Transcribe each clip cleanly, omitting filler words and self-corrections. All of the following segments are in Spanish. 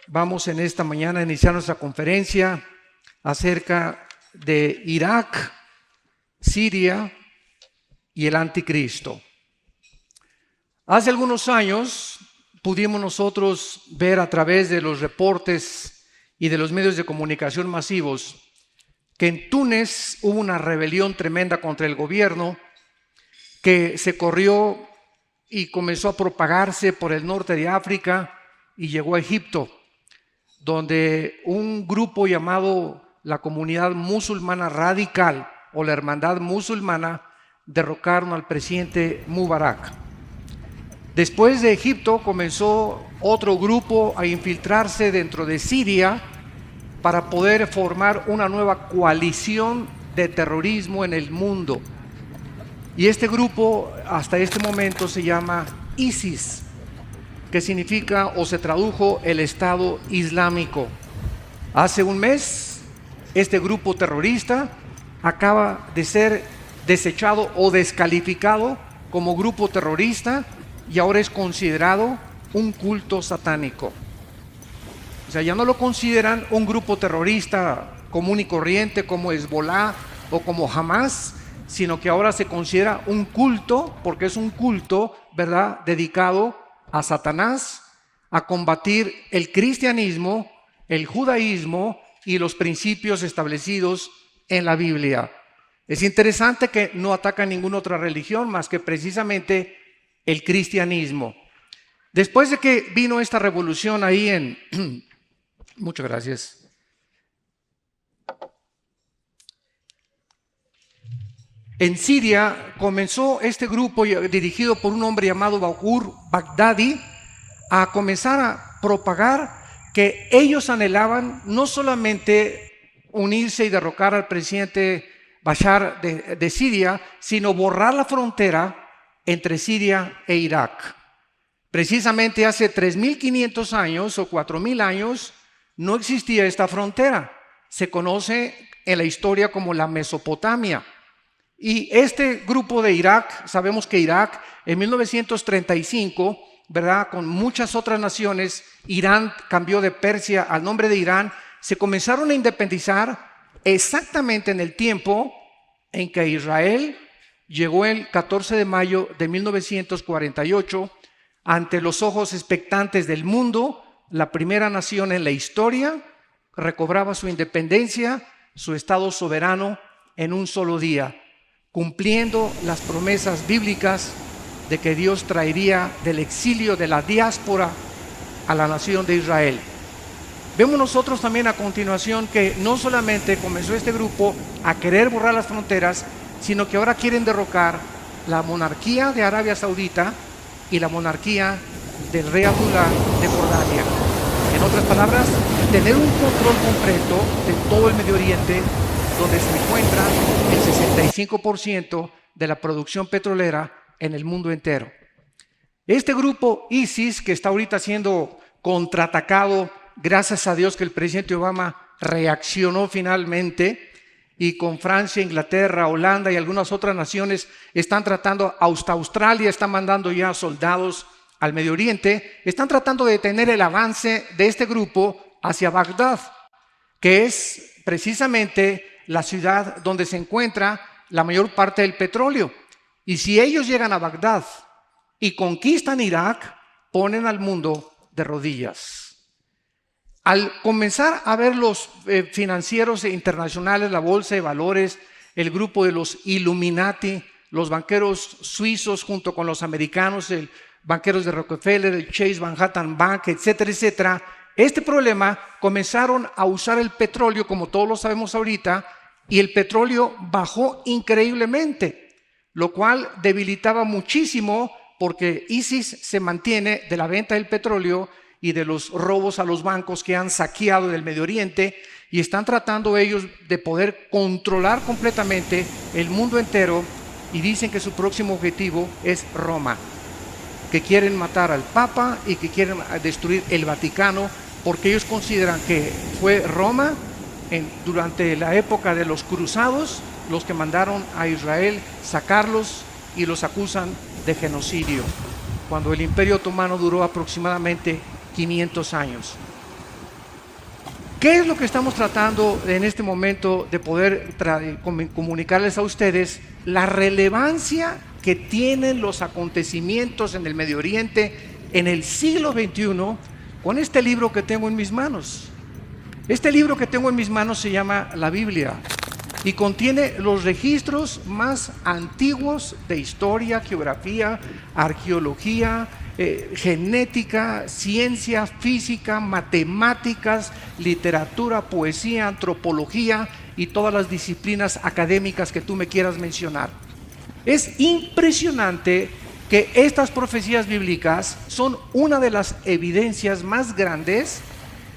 Vamos en esta mañana a iniciar nuestra conferencia acerca de Irak, Siria y el anticristo. Hace algunos años pudimos nosotros ver a través de los reportes y de los medios de comunicación masivos que en Túnez hubo una rebelión tremenda contra el gobierno que se corrió y comenzó a propagarse por el norte de África y llegó a Egipto, donde un grupo llamado la Comunidad Musulmana Radical o la Hermandad Musulmana derrocaron al presidente Mubarak. Después de Egipto comenzó otro grupo a infiltrarse dentro de Siria para poder formar una nueva coalición de terrorismo en el mundo. Y este grupo hasta este momento se llama ISIS, que significa o se tradujo el Estado Islámico. Hace un mes, este grupo terrorista acaba de ser desechado o descalificado como grupo terrorista y ahora es considerado un culto satánico. O sea, ya no lo consideran un grupo terrorista común y corriente como Hezbollah o como Hamas, sino que ahora se considera un culto, porque es un culto, ¿verdad?, dedicado a Satanás, a combatir el cristianismo, el judaísmo y los principios establecidos en la Biblia. Es interesante que no atacan ninguna otra religión más que precisamente el cristianismo. Después de que vino esta revolución ahí en... Muchas gracias. En Siria comenzó este grupo dirigido por un hombre llamado Bakur Baghdadi a comenzar a propagar que ellos anhelaban no solamente unirse y derrocar al presidente Bashar de Siria, sino borrar la frontera entre Siria e Irak. Precisamente hace 3.500 años o 4.000 años no existía esta frontera. Se conoce en la historia como la Mesopotamia. Y este grupo de Irak, sabemos que Irak en 1935, ¿verdad?, con muchas otras naciones, Irán cambió de Persia al nombre de Irán, se comenzaron a independizar exactamente en el tiempo en que Israel llegó el 14 de mayo de 1948 ante los ojos expectantes del mundo. La primera nación en la historia recobraba su independencia, su estado soberano en un solo día, cumpliendo las promesas bíblicas de que Dios traería del exilio de la diáspora a la nación de Israel. Vemos nosotros también a continuación que no solamente comenzó este grupo a querer borrar las fronteras, sino que ahora quieren derrocar la monarquía de Arabia Saudita y la monarquía del rey Abdullah de Jordania. En otras palabras, tener un control completo de todo el Medio Oriente, donde se encuentra el 65% de la producción petrolera en el mundo entero. Este grupo ISIS, que está ahorita siendo contraatacado, gracias a Dios que el presidente Obama reaccionó finalmente, y con Francia, Inglaterra, Holanda y algunas otras naciones están tratando, hasta Australia está mandando ya soldados al Medio Oriente, están tratando de detener el avance de este grupo hacia Bagdad, que es precisamente la ciudad donde se encuentra la mayor parte del petróleo. Y si ellos llegan a Bagdad y conquistan Irak, ponen al mundo de rodillas. Al comenzar a ver los financieros internacionales, la bolsa de valores, el grupo de los Illuminati, los banqueros suizos junto con los americanos, el banqueros de Rockefeller, el Chase Manhattan Bank, etcétera, etcétera, este problema comenzaron a usar el petróleo, como todos lo sabemos ahorita, y el petróleo bajó increíblemente, lo cual debilitaba muchísimo porque ISIS se mantiene de la venta del petróleo y de los robos a los bancos que han saqueado del Medio Oriente, y están tratando ellos de poder controlar completamente el mundo entero, y dicen que su próximo objetivo es Roma, que quieren matar al Papa y que quieren destruir el Vaticano, porque ellos consideran que fue Roma durante la época de los cruzados los que mandaron a Israel sacarlos, y los acusan de genocidio, cuando el Imperio Otomano duró aproximadamente 500 años. ¿Qué es lo que estamos tratando en este momento de poder comunicarles a ustedes? La relevancia que tienen los acontecimientos en el Medio Oriente en el siglo XXI con este libro que tengo en mis manos. Este libro que tengo en mis manos se llama la Biblia y contiene los registros más antiguos de historia, geografía, arqueología, genética, ciencia, física, matemáticas, literatura, poesía, antropología y todas las disciplinas académicas que tú me quieras mencionar. Es impresionante que estas profecías bíblicas son una de las evidencias más grandes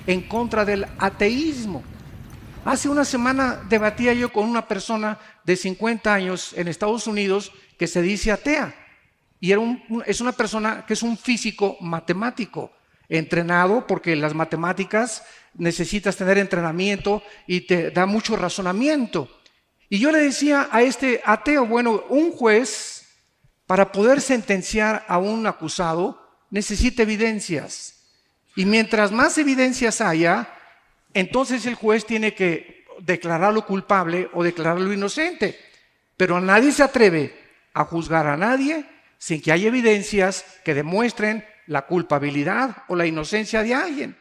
en contra del ateísmo. Hace una semana debatía yo con una persona de 50 años en Estados Unidos que se dice atea. Y es una persona que es un físico matemático, entrenado, porque las matemáticas necesitas tener entrenamiento y te da mucho razonamiento. Y yo le decía a este ateo, bueno, un juez para poder sentenciar a un acusado necesita evidencias. Y mientras más evidencias haya, entonces el juez tiene que declararlo culpable o declararlo inocente. Pero nadie se atreve a juzgar a nadie sin que haya evidencias que demuestren la culpabilidad o la inocencia de alguien.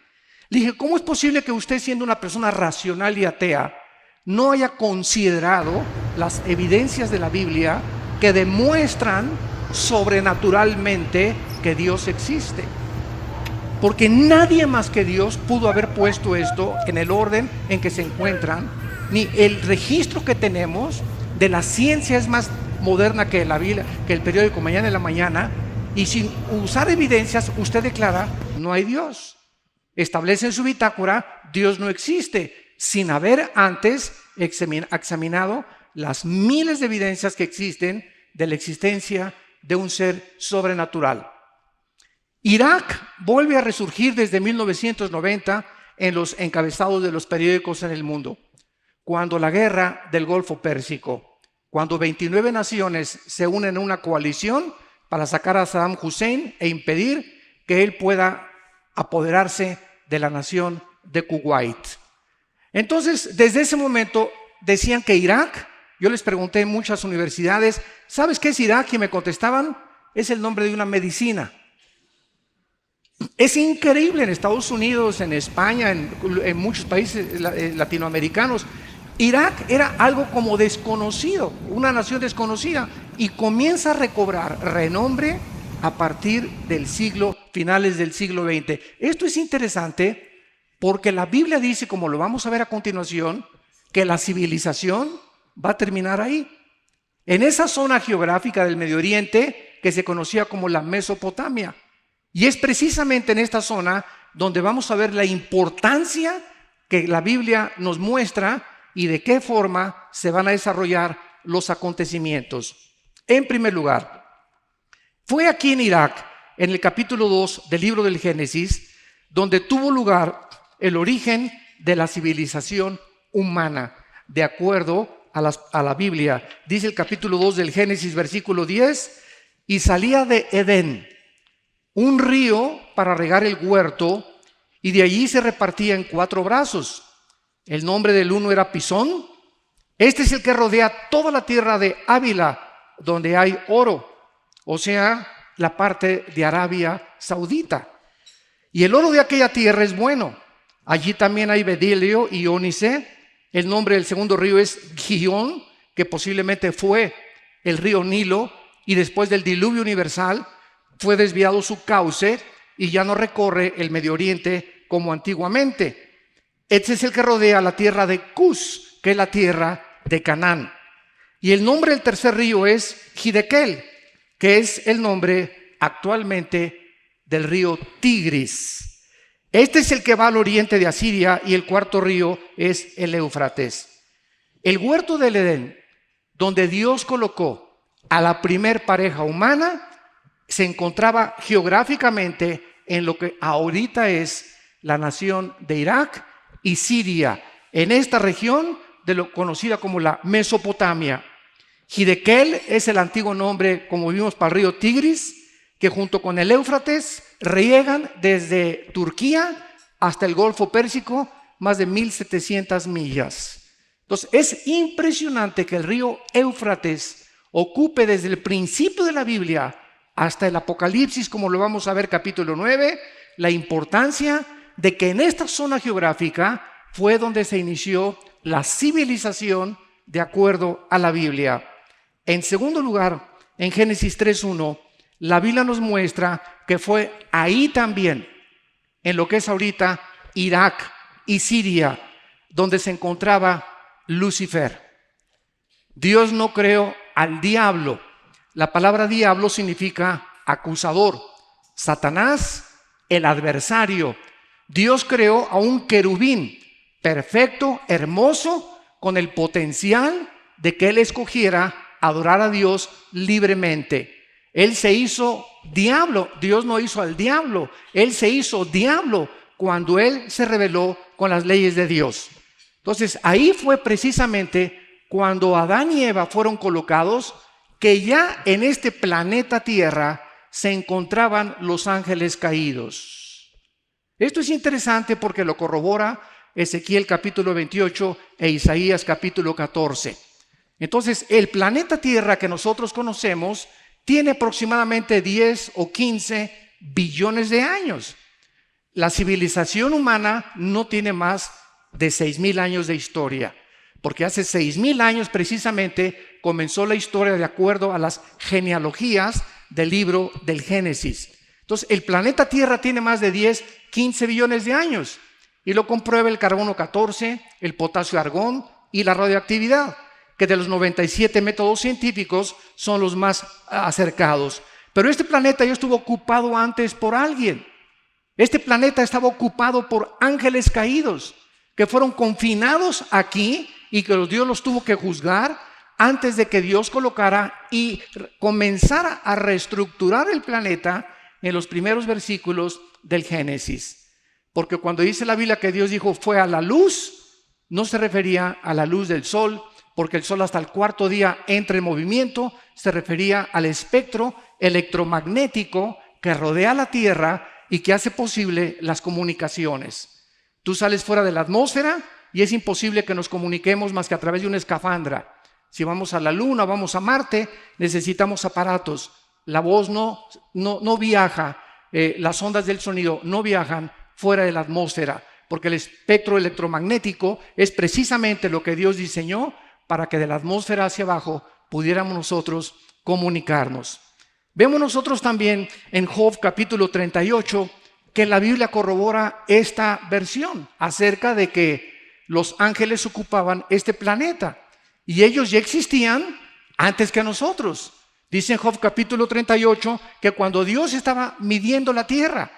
Le dije, ¿cómo es posible que usted, siendo una persona racional y atea, no haya considerado las evidencias de la Biblia que demuestran sobrenaturalmente que Dios existe? Porque nadie más que Dios pudo haber puesto esto en el orden en que se encuentran, ni el registro que tenemos de la ciencia es más moderna que la Biblia, que el periódico Mañana en la Mañana, y sin usar evidencias usted declara, no hay Dios. Establece en su bitácora, Dios no existe, sin haber antes examinado las miles de evidencias que existen de la existencia de un ser sobrenatural. Irak vuelve a resurgir desde 1990 en los encabezados de los periódicos en el mundo, cuando la guerra del Golfo Pérsico, cuando 29 naciones se unen en una coalición para sacar a Saddam Hussein e impedir que él pueda apoderarse de la nación de Kuwait. Entonces, desde ese momento decían que Irak, yo les pregunté en muchas universidades, ¿sabes qué es Irak? Y me contestaban, es el nombre de una medicina. Es increíble, en Estados Unidos, en España, en muchos países latinoamericanos, Irak era algo como desconocido, una nación desconocida, y comienza a recobrar renombre a partir del finales del siglo XX. Esto es interesante porque la Biblia dice, como lo vamos a ver a continuación, que la civilización va a terminar ahí, en esa zona geográfica del Medio Oriente que se conocía como la Mesopotamia. Y es precisamente en esta zona donde vamos a ver la importancia que la Biblia nos muestra y de qué forma se van a desarrollar los acontecimientos. En primer lugar, fue aquí en Irak, en el capítulo 2 del libro del Génesis, donde tuvo lugar el origen de la civilización humana, de acuerdo a la Biblia. Dice el capítulo 2 del Génesis, versículo 10, y salía de Edén un río para regar el huerto, y de allí se repartía en 4 brazos. El nombre del uno era Pisón. Este es el que rodea toda la tierra de Ávila, donde hay oro, o sea, la parte de Arabia Saudita. Y el oro de aquella tierra es bueno. Allí también hay bedelio y ónice. El nombre del segundo río es Gihón, que posiblemente fue el río Nilo, y después del diluvio universal fue desviado su cauce y ya no recorre el Medio Oriente como antiguamente. Este es el que rodea la tierra de Cus, que es la tierra de Canaán. Y el nombre del tercer río es Hiddekel, que es el nombre actualmente del río Tigris. Este es el que va al oriente de Asiria, y el cuarto río es el Éufrates. El huerto del Edén, donde Dios colocó a la primer pareja humana, se encontraba geográficamente en lo que ahorita es la nación de Irak y Siria, en esta región de lo conocida como la Mesopotamia. Hiddekel es el antiguo nombre, como vimos, para el río Tigris, que junto con el Éufrates riegan desde Turquía hasta el Golfo Pérsico, más de 1,700 millas. Entonces, es impresionante que el río Éufrates ocupe desde el principio de la Biblia hasta el Apocalipsis, como lo vamos a ver capítulo 9, la importancia de que en esta zona geográfica fue donde se inició la civilización de acuerdo a la Biblia. En segundo lugar, en Génesis 3:1, la Biblia nos muestra que fue ahí también, en lo que es ahorita Irak y Siria, donde se encontraba Lucifer. Dios no creó al diablo. La palabra diablo significa acusador. Satanás, el adversario. Dios creó a un querubín perfecto, hermoso, con el potencial de que él escogiera adorar a Dios libremente. Él se hizo diablo. Dios no hizo al diablo. Él se hizo diablo cuando él se rebeló con las leyes de Dios. Entonces, ahí fue precisamente cuando Adán y Eva fueron colocados, que ya en este planeta Tierra se encontraban los ángeles caídos. Esto es interesante porque lo corrobora Ezequiel capítulo 28 e Isaías capítulo 14. Entonces, el planeta Tierra que nosotros conocemos tiene aproximadamente 10 o 15 billones de años. La civilización humana no tiene más de 6,000 años de historia, porque hace 6,000 años precisamente comenzó la historia de acuerdo a las genealogías del libro del Génesis. Entonces, el planeta Tierra tiene más de 10, 15 billones de años, y lo comprueba el carbono 14, el potasio argón y la radioactividad, que de los 97 métodos científicos son los más acercados. Pero este planeta ya estuvo ocupado antes por alguien. Este planeta estaba ocupado por ángeles caídos, que fueron confinados aquí y que Dios los tuvo que juzgar antes de que Dios colocara y comenzara a reestructurar el planeta en los primeros versículos del Génesis. Porque cuando dice la Biblia que Dios dijo fue a la luz, no se refería a la luz del sol, porque el sol hasta el cuarto día entra en movimiento, se refería al espectro electromagnético que rodea la Tierra y que hace posible las comunicaciones. Tú sales fuera de la atmósfera y es imposible que nos comuniquemos más que a través de una escafandra. Si vamos a la Luna, vamos a Marte, necesitamos aparatos. La voz no viaja, las ondas del sonido no viajan fuera de la atmósfera, porque el espectro electromagnético es precisamente lo que Dios diseñó para que de la atmósfera hacia abajo pudiéramos nosotros comunicarnos. Vemos nosotros también en Job capítulo 38 que la Biblia corrobora esta versión acerca de que los ángeles ocupaban este planeta y ellos ya existían antes que nosotros. Dice en Job capítulo 38 que cuando Dios estaba midiendo la tierra,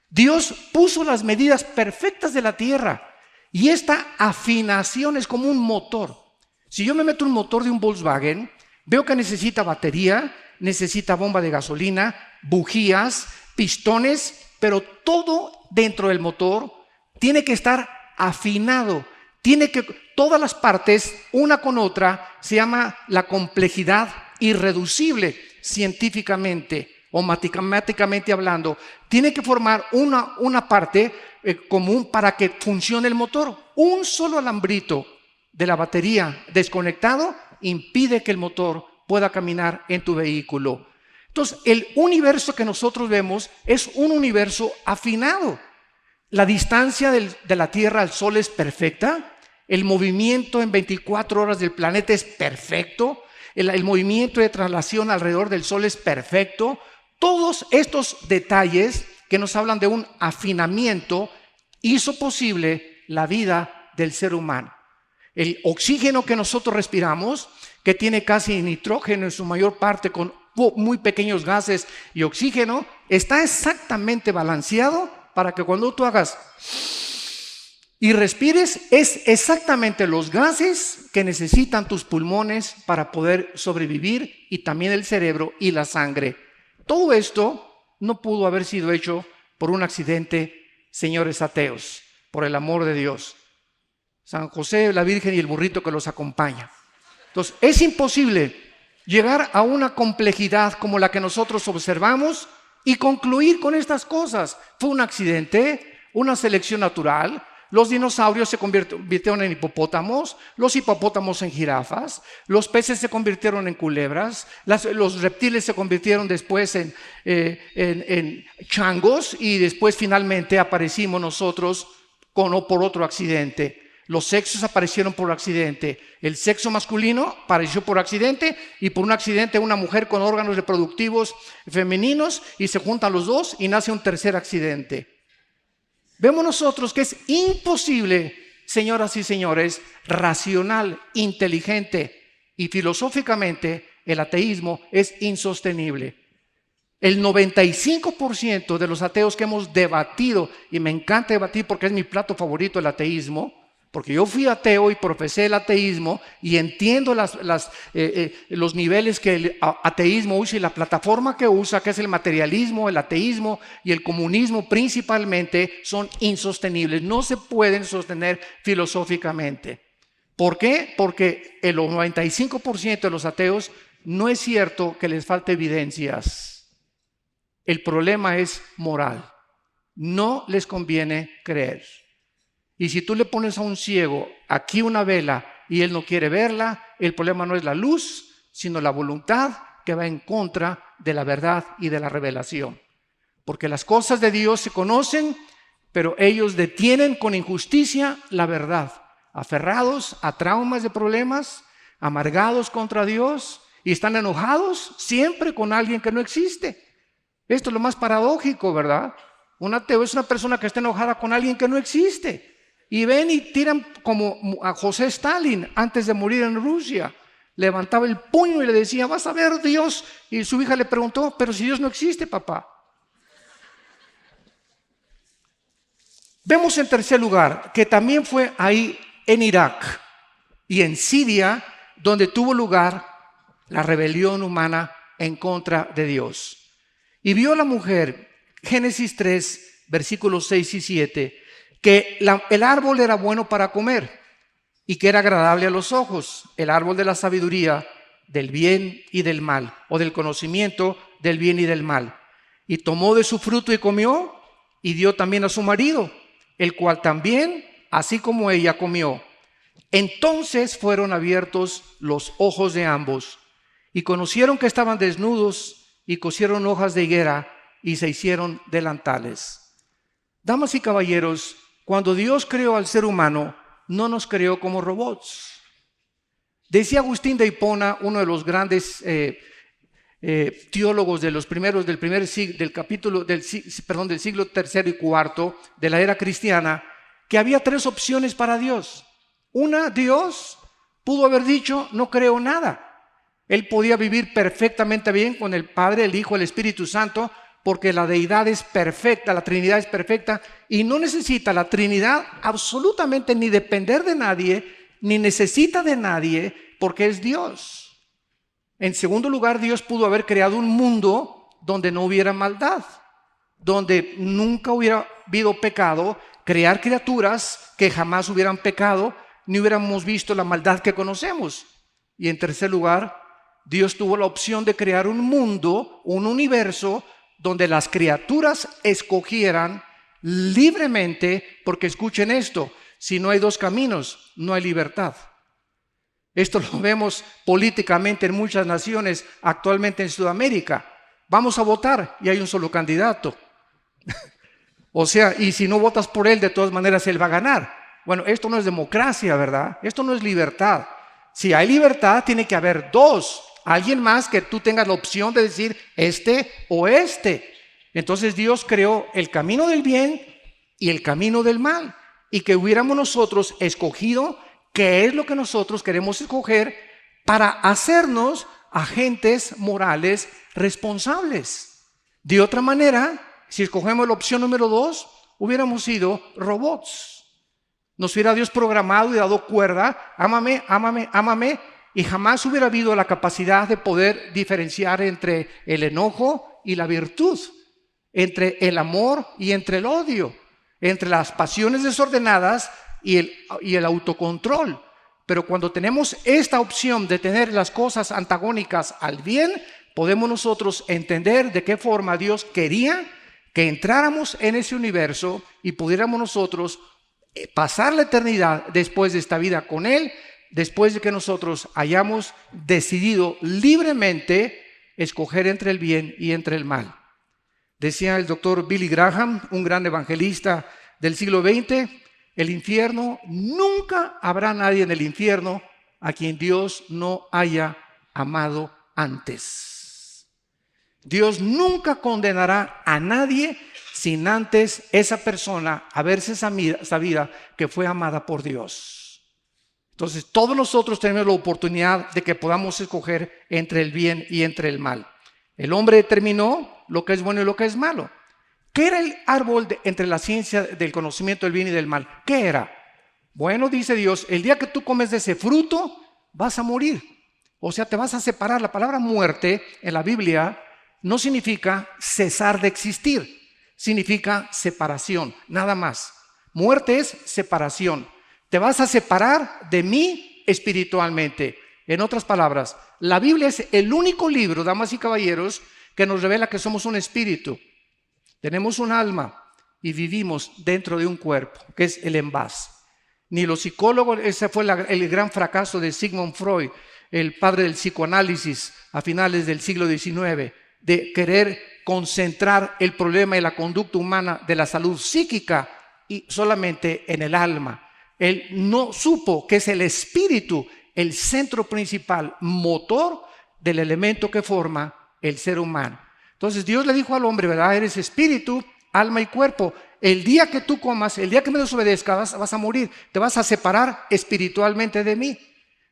Dios puso las medidas perfectas de la tierra y esta afinación es como un motor. Si yo me meto un motor de un Volkswagen, veo que necesita batería, necesita bomba de gasolina, bujías, pistones, pero todo dentro del motor tiene que estar afinado. Todas las partes, una con otra, se llama la complejidad irreducible científicamente o matemáticamente hablando. Tiene que formar una parte común para que funcione el motor. Un solo alambrito de la batería desconectado impide que el motor pueda caminar en tu vehículo. Entonces, el universo que nosotros vemos es un universo afinado. La distancia de la Tierra al Sol es perfecta. El movimiento en 24 horas del planeta es perfecto. El movimiento de traslación alrededor del Sol es perfecto. Todos estos detalles que nos hablan de un afinamiento hizo posible la vida del ser humano. El oxígeno que nosotros respiramos, que tiene casi nitrógeno en su mayor parte con muy pequeños gases y oxígeno, está exactamente balanceado para que cuando tú hagas y respires, es exactamente los gases que necesitan tus pulmones para poder sobrevivir y también el cerebro y la sangre. Todo esto no pudo haber sido hecho por un accidente, señores ateos, por el amor de Dios. San José, la Virgen y el burrito que los acompaña. Entonces, es imposible llegar a una complejidad como la que nosotros observamos y concluir con estas cosas. Fue un accidente, una selección natural. Los dinosaurios se convirtieron en hipopótamos, los hipopótamos en jirafas, los peces se convirtieron en culebras, los reptiles se convirtieron después en changos y después finalmente aparecimos nosotros por otro accidente. Los sexos aparecieron por accidente. El sexo masculino apareció por accidente y por un accidente una mujer con órganos reproductivos femeninos y se juntan los dos y nace un tercer accidente. Vemos nosotros que es imposible, señoras y señores, racional, inteligente y filosóficamente el ateísmo es insostenible. El 95% de los ateos que hemos debatido, y me encanta debatir porque es mi plato favorito el ateísmo, porque yo fui ateo y profesé el ateísmo y entiendo los niveles que el ateísmo usa y la plataforma que usa, que es el materialismo, el ateísmo y el comunismo principalmente, son insostenibles. No se pueden sostener filosóficamente. ¿Por qué? Porque el 95% de los ateos no es cierto que les falte evidencias. El problema es moral. No les conviene creer. Y si tú le pones a un ciego aquí una vela y él no quiere verla, el problema no es la luz, sino la voluntad que va en contra de la verdad y de la revelación. Porque las cosas de Dios se conocen, pero ellos detienen con injusticia la verdad, aferrados a traumas de problemas, amargados contra Dios y están enojados siempre con alguien que no existe. Esto es lo más paradójico, ¿verdad? Un ateo es una persona que está enojada con alguien que no existe. Y ven y tiran como a José Stalin antes de morir en Rusia. Levantaba el puño y le decía, vas a ver Dios. Y su hija le preguntó, pero si Dios no existe, papá. Vemos en tercer lugar que también fue ahí en Irak y en Siria donde tuvo lugar la rebelión humana en contra de Dios. Y vio la mujer, Génesis 3, versículos 6 y 7, que el árbol era bueno para comer y que era agradable a los ojos, el árbol de la sabiduría, del bien y del mal, o del conocimiento del bien y del mal. Y tomó de su fruto y comió, y dio también a su marido, el cual también, así como ella, comió. Entonces fueron abiertos los ojos de ambos, y conocieron que estaban desnudos, y cosieron hojas de higuera, y se hicieron delantales. Damas y caballeros, cuando Dios creó al ser humano, no nos creó como robots. Decía Agustín de Hipona, uno de los grandes teólogos de los primeros del siglo tercero y cuarto de la era cristiana, que había tres opciones para Dios. Una, Dios pudo haber dicho, no creo nada. Él podía vivir perfectamente bien con el Padre, el Hijo, el Espíritu Santo, porque la deidad es perfecta, la Trinidad es perfecta y no necesita la Trinidad absolutamente ni depender de nadie, ni necesita de nadie, porque es Dios. En segundo lugar, Dios pudo haber creado un mundo donde no hubiera maldad, donde nunca hubiera habido pecado, crear criaturas que jamás hubieran pecado, ni hubiéramos visto la maldad que conocemos. Y en tercer lugar, Dios tuvo la opción de crear un mundo, un universo, donde las criaturas escogieran libremente, porque escuchen esto, si no hay dos caminos, no hay libertad. Esto lo vemos políticamente en muchas naciones, actualmente en Sudamérica. Vamos a votar y hay un solo candidato. O sea, y si no votas por él, de todas maneras él va a ganar. Bueno, esto no es democracia, ¿verdad? Esto no es libertad. Si hay libertad, tiene que haber dos. Alguien más que tú tengas la opción de decir este o este. Entonces Dios creó el camino del bien y el camino del mal. Y que hubiéramos nosotros escogido qué es lo que nosotros queremos escoger para hacernos agentes morales responsables. De otra manera, si escogemos la opción número 2, hubiéramos sido robots. Nos hubiera Dios programado y dado cuerda, ámame, ámame, ámame, y jamás hubiera habido la capacidad de poder diferenciar entre el enojo y la virtud, entre el amor y entre el odio, entre las pasiones desordenadas y el autocontrol. Pero cuando tenemos esta opción de tener las cosas antagónicas al bien, podemos nosotros entender de qué forma Dios quería que entráramos en ese universo y pudiéramos nosotros pasar la eternidad después de esta vida con Él, después de que nosotros hayamos decidido libremente escoger entre el bien y entre el mal. Decía el doctor Billy Graham, un gran evangelista del siglo XX, el infierno, nunca habrá nadie en el infierno a quien Dios no haya amado antes. Dios nunca condenará a nadie sin antes esa persona haberse sabido que fue amada por Dios. Entonces todos nosotros tenemos la oportunidad de que podamos escoger entre el bien y entre el mal. El hombre determinó lo que es bueno y lo que es malo. ¿Qué era el árbol entre la ciencia del conocimiento del bien y del mal? ¿Qué era? Bueno, dice Dios, el día que tú comes de ese fruto, vas a morir. O sea, te vas a separar. La palabra muerte en la Biblia no significa cesar de existir. Significa separación, nada más. Muerte es separación. Te vas a separar de mí espiritualmente. En otras palabras, la Biblia es el único libro, damas y caballeros, que nos revela que somos un espíritu. Tenemos un alma y vivimos dentro de un cuerpo, que es el envase. Ni los psicólogos, ese fue el gran fracaso de Sigmund Freud, el padre del psicoanálisis a finales del siglo XIX, de querer concentrar el problema de la conducta humana de la salud psíquica y solamente en el alma. Él no supo que es el espíritu el centro principal, motor del elemento que forma el ser humano. Entonces Dios le dijo al hombre, ¿verdad? Eres espíritu, alma y cuerpo. El día que tú comas, el día que me desobedezcas, vas a morir. Te vas a separar espiritualmente de mí.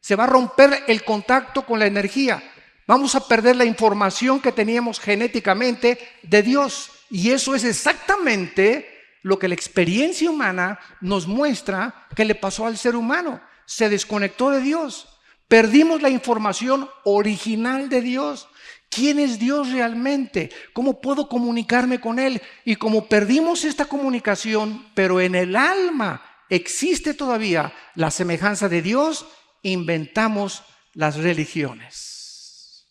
Se va a romper el contacto con la energía. Vamos a perder la información que teníamos genéticamente de Dios. Y eso es exactamente lo que la experiencia humana nos muestra que le pasó al ser humano. Se desconectó de Dios. Perdimos la información original de Dios. ¿Quién es Dios realmente? ¿Cómo puedo comunicarme con Él? Y como perdimos esta comunicación, pero en el alma existe todavía la semejanza de Dios, inventamos las religiones.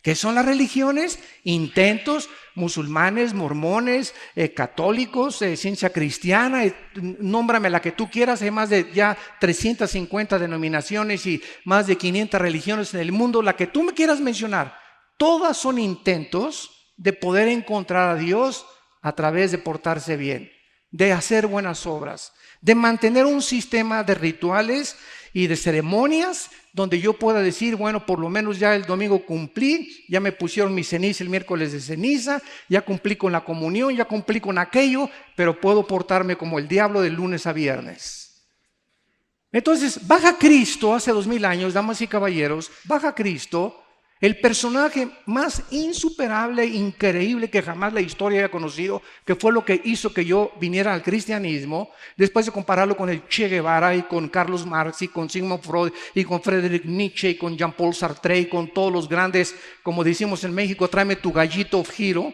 ¿Qué son las religiones? Intentos, musulmanes, mormones, católicos, ciencia cristiana, nómbrame la que tú quieras. Hay más de ya 350 denominaciones y más de 500 religiones en el mundo, la que tú me quieras mencionar. Todas son intentos de poder encontrar a Dios a través de portarse bien, de hacer buenas obras, de mantener un sistema de rituales y de ceremonias donde yo pueda decir, bueno, por lo menos ya el domingo cumplí, ya me pusieron mi ceniza el miércoles de ceniza, ya cumplí con la comunión, ya cumplí con aquello, pero puedo portarme como el diablo de lunes a viernes. Entonces, baja Cristo hace 2000 años, damas y caballeros, baja Cristo, el personaje más insuperable, increíble que jamás la historia haya conocido, que fue lo que hizo que yo viniera al cristianismo, después de compararlo con el Che Guevara y con Carlos Marx y con Sigmund Freud y con Friedrich Nietzsche y con Jean-Paul Sartre y con todos los grandes, como decimos en México, tráeme tu gallito giro.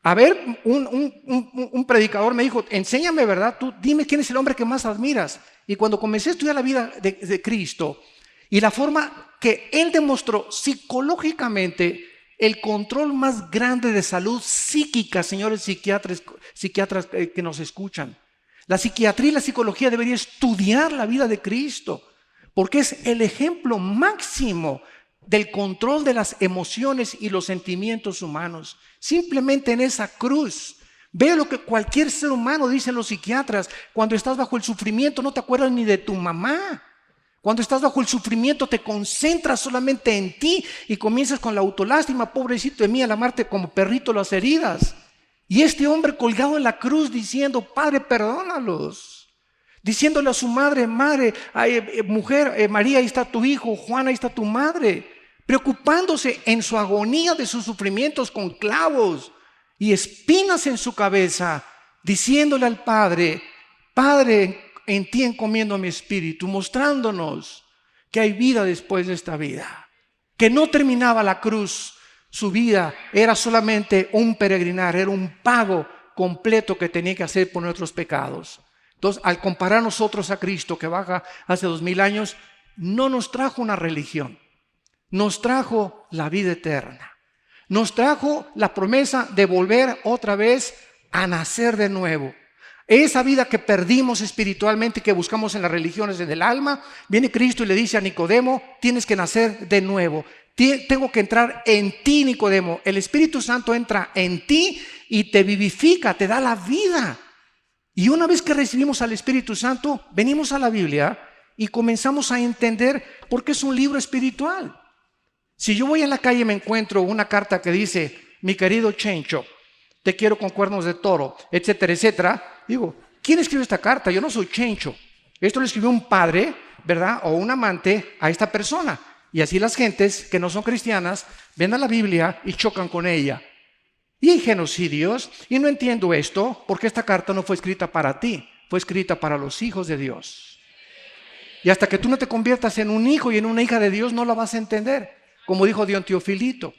A ver, un predicador me dijo, enséñame, ¿verdad? Tú dime quién es el hombre que más admiras. Y cuando comencé a estudiar la vida de Cristo y la forma que Él demostró psicológicamente el control más grande de salud psíquica, señores psiquiatras que nos escuchan. La psiquiatría y la psicología deberían estudiar la vida de Cristo, porque es el ejemplo máximo del control de las emociones y los sentimientos humanos. Simplemente en esa cruz. Ve lo que cualquier ser humano, dicen los psiquiatras, cuando estás bajo el sufrimiento no te acuerdas ni de tu mamá. Cuando estás bajo el sufrimiento te concentras solamente en ti y comienzas con la autolástima, pobrecito de mí, al amarte como perrito las heridas. Y este hombre colgado en la cruz diciendo, Padre, perdónalos. Diciéndole a su madre, mujer, María, ahí está tu hijo, Juana, ahí está tu madre. Preocupándose en su agonía de sus sufrimientos con clavos y espinas en su cabeza, diciéndole al Padre, Padre, en ti encomiendo mi espíritu, mostrándonos que hay vida después de esta vida, que no terminaba la cruz, su vida era solamente un peregrinar, era un pago completo que tenía que hacer por nuestros pecados. Entonces, al comparar nosotros a Cristo que baja hace 2000 años, no nos trajo una religión, nos trajo la vida eterna, nos trajo la promesa de volver otra vez a nacer de nuevo. esa vida que perdimos espiritualmente, que buscamos en las religiones del alma, viene Cristo y le dice a Nicodemo, tienes que nacer de nuevo. Tengo que entrar en ti, Nicodemo. El Espíritu Santo entra en ti y te vivifica, te da la vida. Y una vez que recibimos al Espíritu Santo, venimos a la Biblia y comenzamos a entender por qué es un libro espiritual. Si yo voy en la calle y me encuentro una carta que dice, mi querido Chencho, te quiero con cuernos de toro, etcétera, etcétera, digo, ¿quién escribió esta carta? Yo no soy Chencho. Esto lo escribió un padre, ¿verdad? O un amante a esta persona. Y así las gentes que no son cristianas ven a la Biblia y chocan con ella. Y hay genocidios, y no entiendo esto, porque esta carta no fue escrita para ti, fue escrita para los hijos de Dios. Y hasta que tú no te conviertas en un hijo y en una hija de Dios, no la vas a entender. Como dijo Dion Teofilito,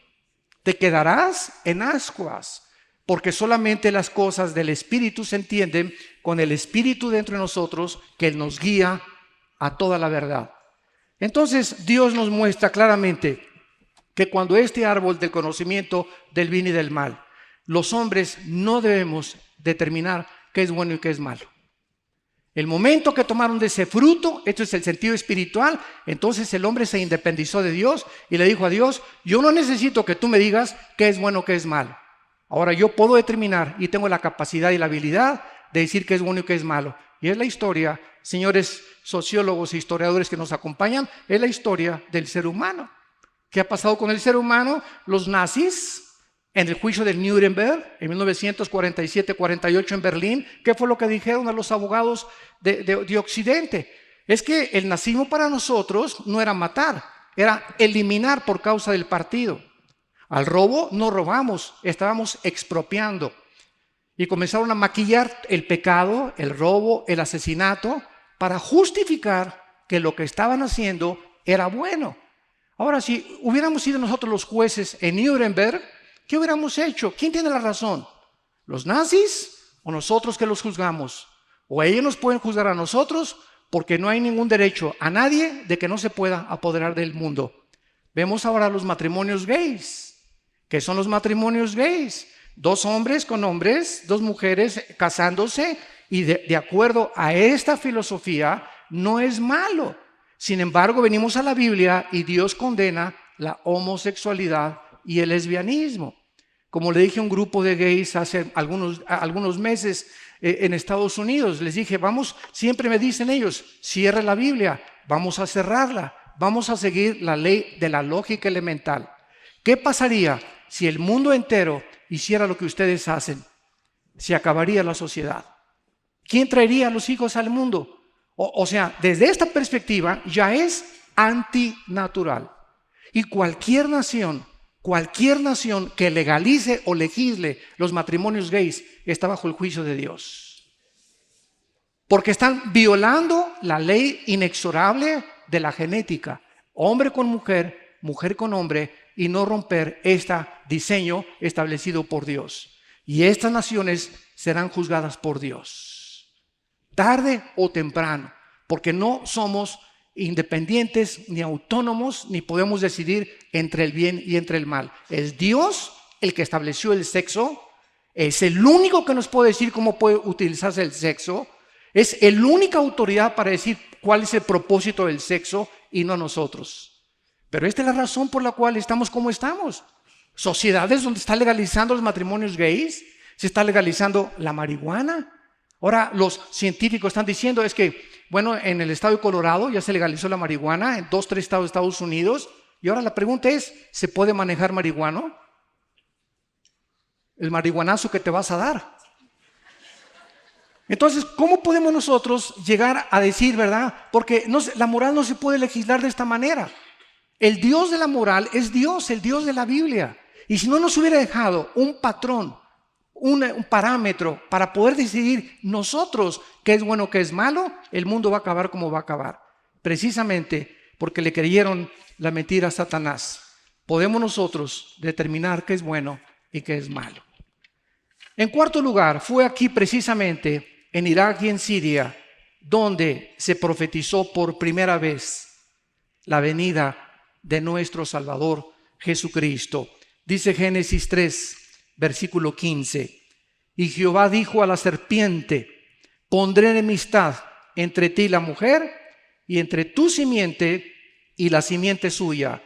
te quedarás en ascuas, porque solamente las cosas del Espíritu se entienden con el Espíritu dentro de nosotros, que Él nos guía a toda la verdad. Entonces Dios nos muestra claramente que cuando este árbol del conocimiento del bien y del mal, los hombres no debemos determinar qué es bueno y qué es malo. El momento que tomaron de ese fruto, esto es el sentido espiritual, entonces el hombre se independizó de Dios y le dijo a Dios, yo no necesito que tú me digas qué es bueno y qué es malo. Ahora yo puedo determinar y tengo la capacidad y la habilidad de decir qué es bueno y qué es malo. Y es la historia, señores sociólogos e historiadores que nos acompañan, es la historia del ser humano. ¿Qué ha pasado con el ser humano? Los nazis, en el juicio del Nuremberg, en 1947-48 en Berlín, ¿qué fue lo que dijeron a los abogados de Occidente? Es que el nazismo para nosotros no era matar, era eliminar por causa del partido. Al robo no robamos, estábamos expropiando. Y comenzaron a maquillar el pecado, el robo, el asesinato, para justificar que lo que estaban haciendo era bueno. Ahora, si hubiéramos sido nosotros los jueces en Nuremberg, ¿qué hubiéramos hecho? ¿Quién tiene la razón? ¿Los nazis o nosotros que los juzgamos? O ellos nos pueden juzgar a nosotros porque no hay ningún derecho a nadie de que no se pueda apoderar del mundo. Vemos ahora los matrimonios gays. ¿Qué son los matrimonios gays? Dos hombres con hombres, dos mujeres casándose y de acuerdo a esta filosofía no es malo. Sin embargo, venimos a la Biblia y Dios condena la homosexualidad y el lesbianismo. Como le dije a un grupo de gays hace algunos meses en Estados Unidos, les dije, vamos, siempre me dicen ellos, cierre la Biblia, vamos a cerrarla, vamos a seguir la ley de la lógica elemental. ¿Qué pasaría si el mundo entero hiciera lo que ustedes hacen? Se acabaría la sociedad. ¿Quién traería a los hijos al mundo? O sea, desde esta perspectiva ya es antinatural. Y cualquier nación que legalice o legisle los matrimonios gays está bajo el juicio de Dios. Porque están violando la ley inexorable de la genética. Hombre con mujer, mujer con hombre, y no romper este diseño establecido por Dios. Y estas naciones serán juzgadas por Dios, tarde o temprano, porque no somos independientes ni autónomos, ni podemos decidir entre el bien y entre el mal. Es Dios el que estableció el sexo, es el único que nos puede decir cómo puede utilizarse el sexo, es la única autoridad para decir cuál es el propósito del sexo y no nosotros. Pero esta es la razón por la cual estamos como estamos. Sociedades donde está legalizando los matrimonios gays, se está legalizando la marihuana. Ahora los científicos están diciendo es que, bueno, en el estado de Colorado ya se legalizó la marihuana, en 2, 3 estados de Estados Unidos. Y ahora la pregunta es, ¿se puede manejar marihuana? El marihuanazo que te vas a dar. Entonces, ¿cómo podemos nosotros llegar a decir, verdad? Porque la moral no se puede legislar de esta manera. El Dios de la moral es Dios, el Dios de la Biblia. Y si no nos hubiera dejado un patrón, un parámetro para poder decidir nosotros qué es bueno, qué es malo, el mundo va a acabar como va a acabar. Precisamente porque le creyeron la mentira a Satanás. Podemos nosotros determinar qué es bueno y qué es malo. En cuarto lugar, fue aquí precisamente en Irak y en Siria donde se profetizó por primera vez la venida de nuestro Salvador Jesucristo. Dice Génesis 3, versículo 15. Y Jehová dijo a la serpiente: pondré enemistad entre ti y la mujer, y entre tu simiente y la simiente suya.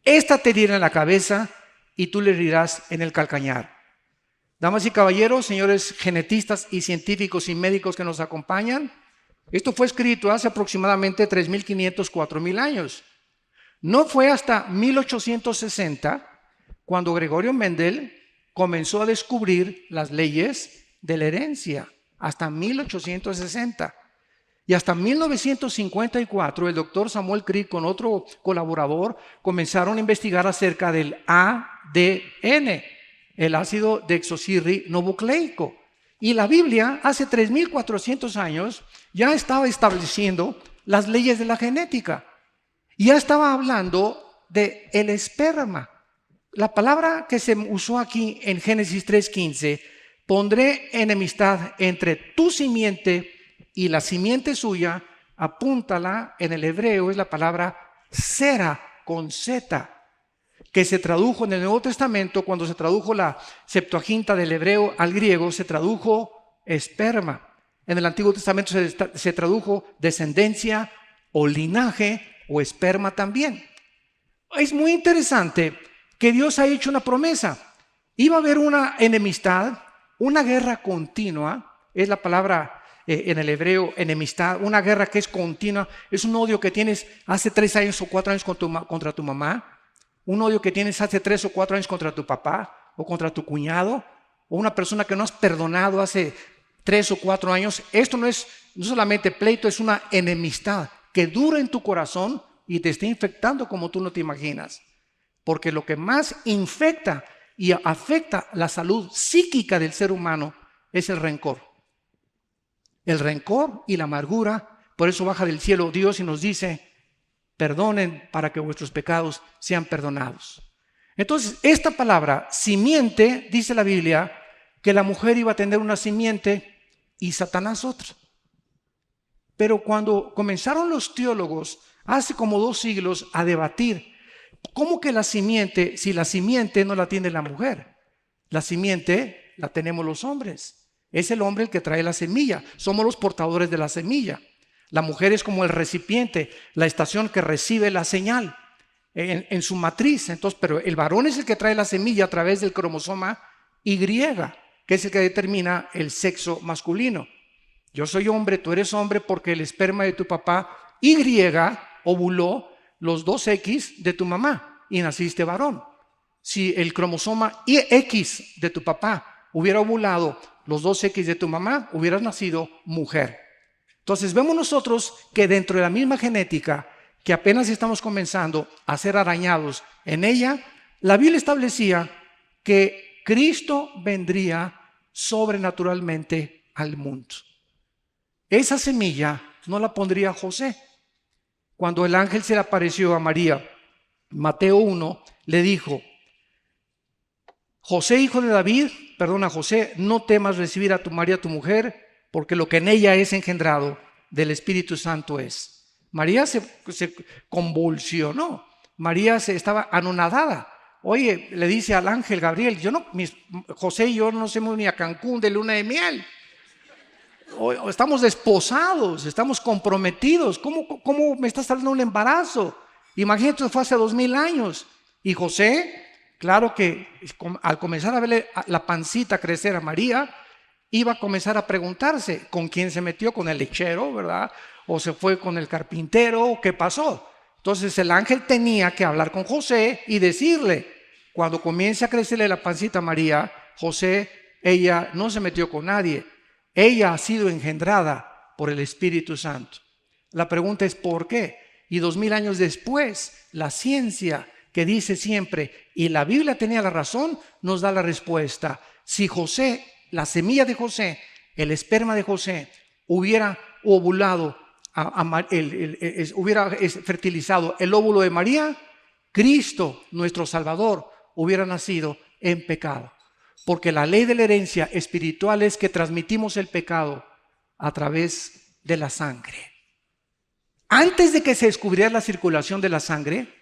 Esta te herirá en la cabeza y tú le herirás en el calcañar. Damas y caballeros, señores genetistas y científicos y médicos que nos acompañan, esto fue escrito hace aproximadamente 3.500, 4.000 años. No fue hasta 1860 cuando Gregorio Mendel comenzó a descubrir las leyes de la herencia, hasta 1860. Y hasta 1954 el doctor Samuel Crick con otro colaborador comenzaron a investigar acerca del ADN, el ácido desoxirribonucleico. Y la Biblia hace 3.400 años ya estaba estableciendo las leyes de la genética. Ya estaba hablando de el esperma. La palabra que se usó aquí en Génesis 3:15, pondré enemistad entre tu simiente y la simiente suya, apúntala en el hebreo, es la palabra sera con Z, que se tradujo en el Nuevo Testamento, cuando se tradujo la Septuaginta del hebreo al griego, se tradujo esperma. En el Antiguo Testamento se tradujo descendencia o linaje o esperma también. Es muy interesante que Dios ha hecho una promesa. Iba a haber una enemistad, una guerra continua, es la palabra en el hebreo enemistad, una guerra que es continua, es un odio que tienes hace 3 años o 4 años contra tu mamá, un odio que tienes hace 3 o 4 años contra tu papá o contra tu cuñado, o una persona que no has perdonado hace 3 o 4 años. Esto no es solamente pleito, es una enemistad que dura en tu corazón y te está infectando como tú no te imaginas. Porque lo que más infecta y afecta la salud psíquica del ser humano es el rencor. El rencor y la amargura. Por eso baja del cielo Dios y nos dice: perdonen para que vuestros pecados sean perdonados. Entonces, esta palabra, simiente, dice la Biblia, que la mujer iba a tener una simiente y Satanás otra. Pero cuando comenzaron los teólogos, hace como 2 siglos, a debatir, ¿cómo que la simiente, si la simiente no la tiene la mujer? La simiente la tenemos los hombres. Es el hombre el que trae la semilla. Somos los portadores de la semilla. La mujer es como el recipiente, la estación que recibe la señal en su matriz. Entonces, pero el varón es el que trae la semilla a través del cromosoma Y, que es el que determina el sexo masculino. Yo soy hombre, tú eres hombre porque el esperma de tu papá Y ovuló los 2X de tu mamá y naciste varón. Si el cromosoma X de tu papá hubiera ovulado los 2X de tu mamá, hubieras nacido mujer. Entonces vemos nosotros que dentro de la misma genética, que apenas estamos comenzando a ser arañados en ella, la Biblia establecía que Cristo vendría sobrenaturalmente al mundo. Esa semilla no la pondría José. Cuando el ángel se le apareció a María, Mateo 1, le dijo: José, hijo de David, José, no temas recibir a tu María, tu mujer, porque lo que en ella es engendrado del Espíritu Santo es. María se convulsionó, María estaba anonadada. Oye, le dice al ángel Gabriel: José y yo no nos hemos ni a Cancún de luna de miel. Estamos desposados, estamos comprometidos. ¿Cómo me estás hablando de un embarazo? Imagínate, fue hace 2000 años. Y José, claro que al comenzar a verle la pancita crecer a María, iba a comenzar a preguntarse con quién se metió, con el lechero, ¿verdad? O se fue con el carpintero, ¿qué pasó? Entonces el ángel tenía que hablar con José y decirle: cuando comience a crecerle la pancita a María, José, ella no se metió con nadie. Ella ha sido engendrada por el Espíritu Santo. La pregunta es ¿por qué? Y 2000 años después, la ciencia, que dice siempre, y la Biblia tenía la razón, nos da la respuesta. Si José, la semilla de José, el esperma de José, hubiera ovulado, hubiera fertilizado el óvulo de María, Cristo, nuestro Salvador, hubiera nacido en pecado. Porque la ley de la herencia espiritual es que transmitimos el pecado a través de la sangre. Antes de que se descubriera la circulación de la sangre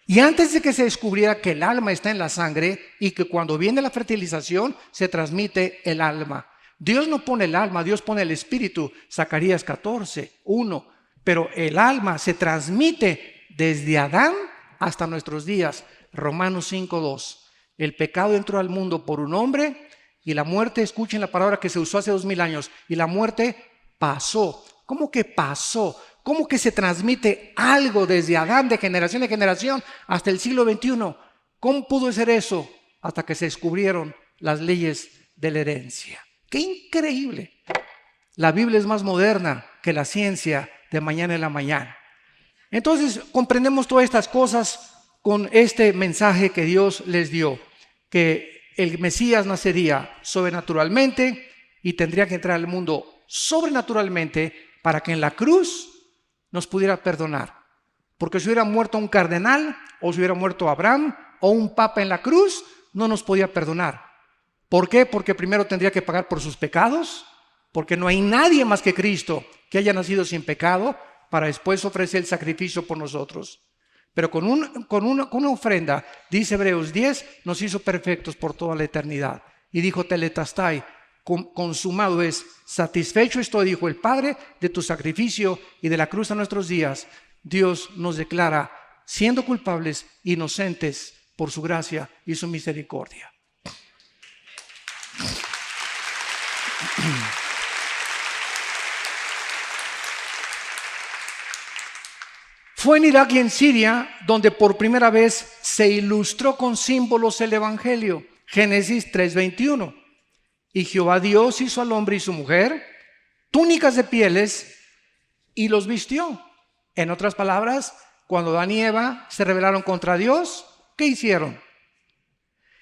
y antes de que se descubriera que el alma está en la sangre y que cuando viene la fertilización se transmite el alma. Dios no pone el alma, Dios pone el espíritu. Zacarías 14:1. Pero el alma se transmite desde Adán hasta nuestros días. Romanos 5:2. El pecado entró al mundo por un hombre y la muerte, escuchen la palabra que se usó hace 2000 años, y la muerte pasó. ¿Cómo que pasó? ¿Cómo que se transmite algo desde Adán de generación en generación hasta el siglo XXI? ¿Cómo pudo ser eso? Hasta que se descubrieron las leyes de la herencia. ¡Qué increíble! La Biblia es más moderna que la ciencia de mañana en la mañana. Entonces comprendemos todas estas cosas con este mensaje que Dios les dio, que el Mesías nacería sobrenaturalmente y tendría que entrar al mundo sobrenaturalmente para que en la cruz nos pudiera perdonar. Porque si hubiera muerto un cardenal, o si hubiera muerto Abraham, o un papa en la cruz, no nos podía perdonar. ¿Por qué? Porque primero tendría que pagar por sus pecados, porque no hay nadie más que Cristo que haya nacido sin pecado, para después ofrecer el sacrificio por nosotros. Pero con una ofrenda, dice Hebreos 10, nos hizo perfectos por toda la eternidad. Y dijo Tetelestai, consumado es, satisfecho estoy, dijo el Padre, de tu sacrificio y de la cruz a nuestros días. Dios nos declara, siendo culpables, inocentes por su gracia y su misericordia. Fue en Irak y en Siria donde por primera vez se ilustró con símbolos el Evangelio. Génesis 3:21. Y Jehová Dios hizo al hombre y su mujer túnicas de pieles y los vistió. En otras palabras, cuando Adán y Eva se rebelaron contra Dios, ¿qué hicieron?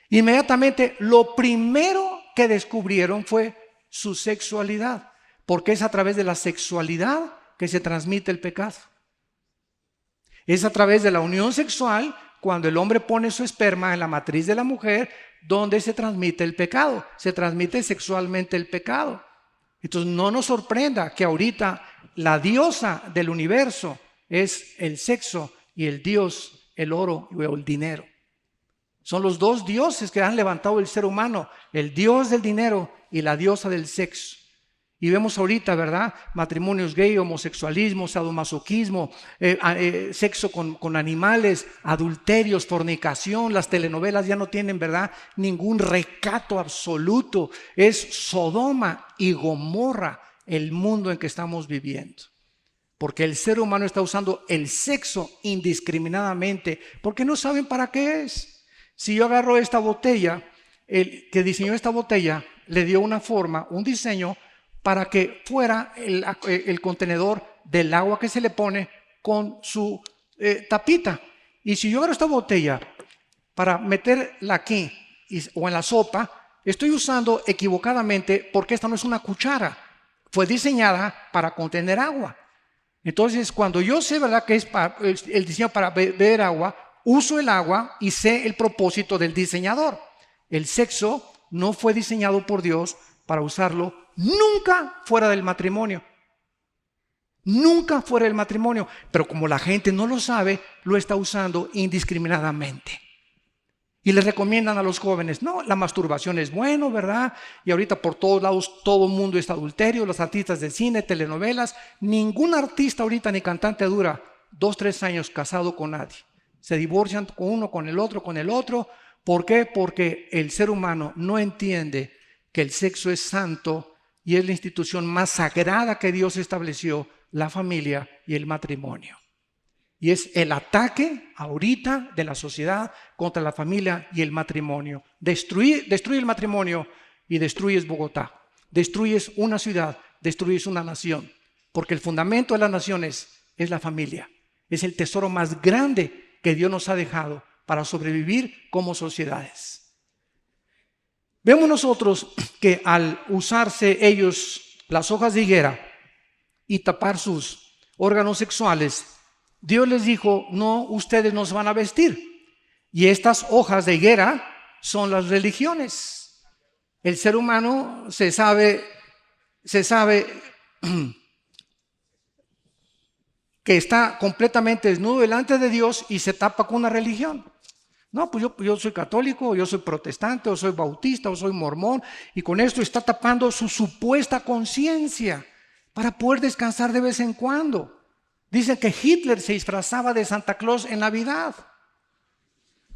Inmediatamente lo primero que descubrieron fue su sexualidad, porque es a través de la sexualidad que se transmite el pecado. Es a través de la unión sexual, cuando el hombre pone su esperma en la matriz de la mujer, donde se transmite el pecado, se transmite sexualmente el pecado. Entonces no nos sorprenda que ahorita la diosa del universo es el sexo y el dios el oro o el dinero. Son los dos dioses que han levantado el ser humano, el dios del dinero y la diosa del sexo. Y vemos ahorita, ¿verdad? Matrimonios gay, homosexualismo, sadomasoquismo, sexo con animales, adulterios, fornicación. Las telenovelas ya no tienen, ¿verdad?, ningún recato absoluto. Es Sodoma y Gomorra el mundo en que estamos viviendo. Porque el ser humano está usando el sexo indiscriminadamente, porque no saben para qué es. Si yo agarro esta botella, el que diseñó esta botella le dio una forma, un diseño, para que fuera el contenedor del agua que se le pone con su tapita. Y si yo agarro esta botella para meterla aquí o en la sopa, estoy usando equivocadamente, porque esta no es una cuchara, fue diseñada para contener agua. Entonces, cuando yo sé, ¿verdad?, que es el diseño para beber agua, uso el agua y sé el propósito del diseñador. El sexo no fue diseñado por Dios para usarlo nunca fuera del matrimonio. Nunca fuera del matrimonio. Pero como la gente no lo sabe, lo está usando indiscriminadamente. Y les recomiendan a los jóvenes, no, la masturbación es bueno, ¿verdad? Y ahorita por todos lados todo el mundo es adulterio, los artistas de cine, telenovelas. Ningún artista ahorita ni cantante dura 2, 3 años casado con nadie. Se divorcian con uno, con el otro, con el otro. ¿Por qué? Porque el ser humano no entiende que el sexo es santo y es la institución más sagrada que Dios estableció, la familia y el matrimonio. Y es el ataque ahorita de la sociedad contra la familia y el matrimonio. Destruye el matrimonio y destruyes Bogotá. Destruyes una ciudad, destruyes una nación. Porque el fundamento de las naciones es la familia. Es el tesoro más grande que Dios nos ha dejado para sobrevivir como sociedades. Vemos nosotros que al usarse ellos las hojas de higuera y tapar sus órganos sexuales, Dios les dijo, no, ustedes no se van a vestir. Y estas hojas de higuera son las religiones. El ser humano se sabe que está completamente desnudo delante de Dios y se tapa con una religión. No, pues yo soy católico, o yo soy protestante, o soy bautista, o soy mormón, y con esto está tapando su supuesta conciencia para poder descansar de vez en cuando. Dicen que Hitler se disfrazaba de Santa Claus en Navidad.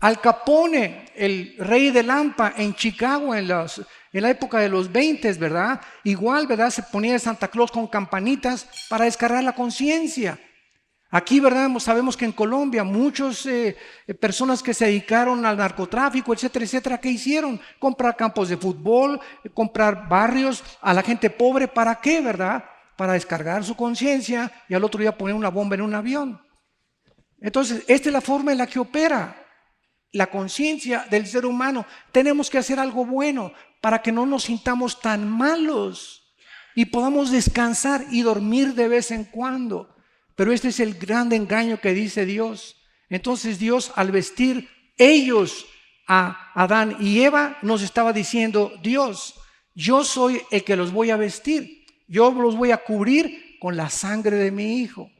Al Capone, el rey de Lampa en Chicago en la época de los 20, ¿verdad? Igual, ¿verdad? Se ponía de Santa Claus con campanitas para descargar la conciencia. Aquí, ¿verdad? Sabemos que en Colombia muchas personas que se dedicaron al narcotráfico, etcétera, etcétera, ¿qué hicieron? Comprar campos de fútbol, comprar barrios a la gente pobre. ¿Para qué, verdad? Para descargar su conciencia y al otro día poner una bomba en un avión. Entonces, esta es la forma en la que opera la conciencia del ser humano. Tenemos que hacer algo bueno para que no nos sintamos tan malos y podamos descansar y dormir de vez en cuando. Pero este es el gran engaño que dice Dios. Entonces Dios, al vestir ellos a Adán y Eva, nos estaba diciendo: Dios, yo soy el que los voy a vestir, yo los voy a cubrir con la sangre de mi hijo.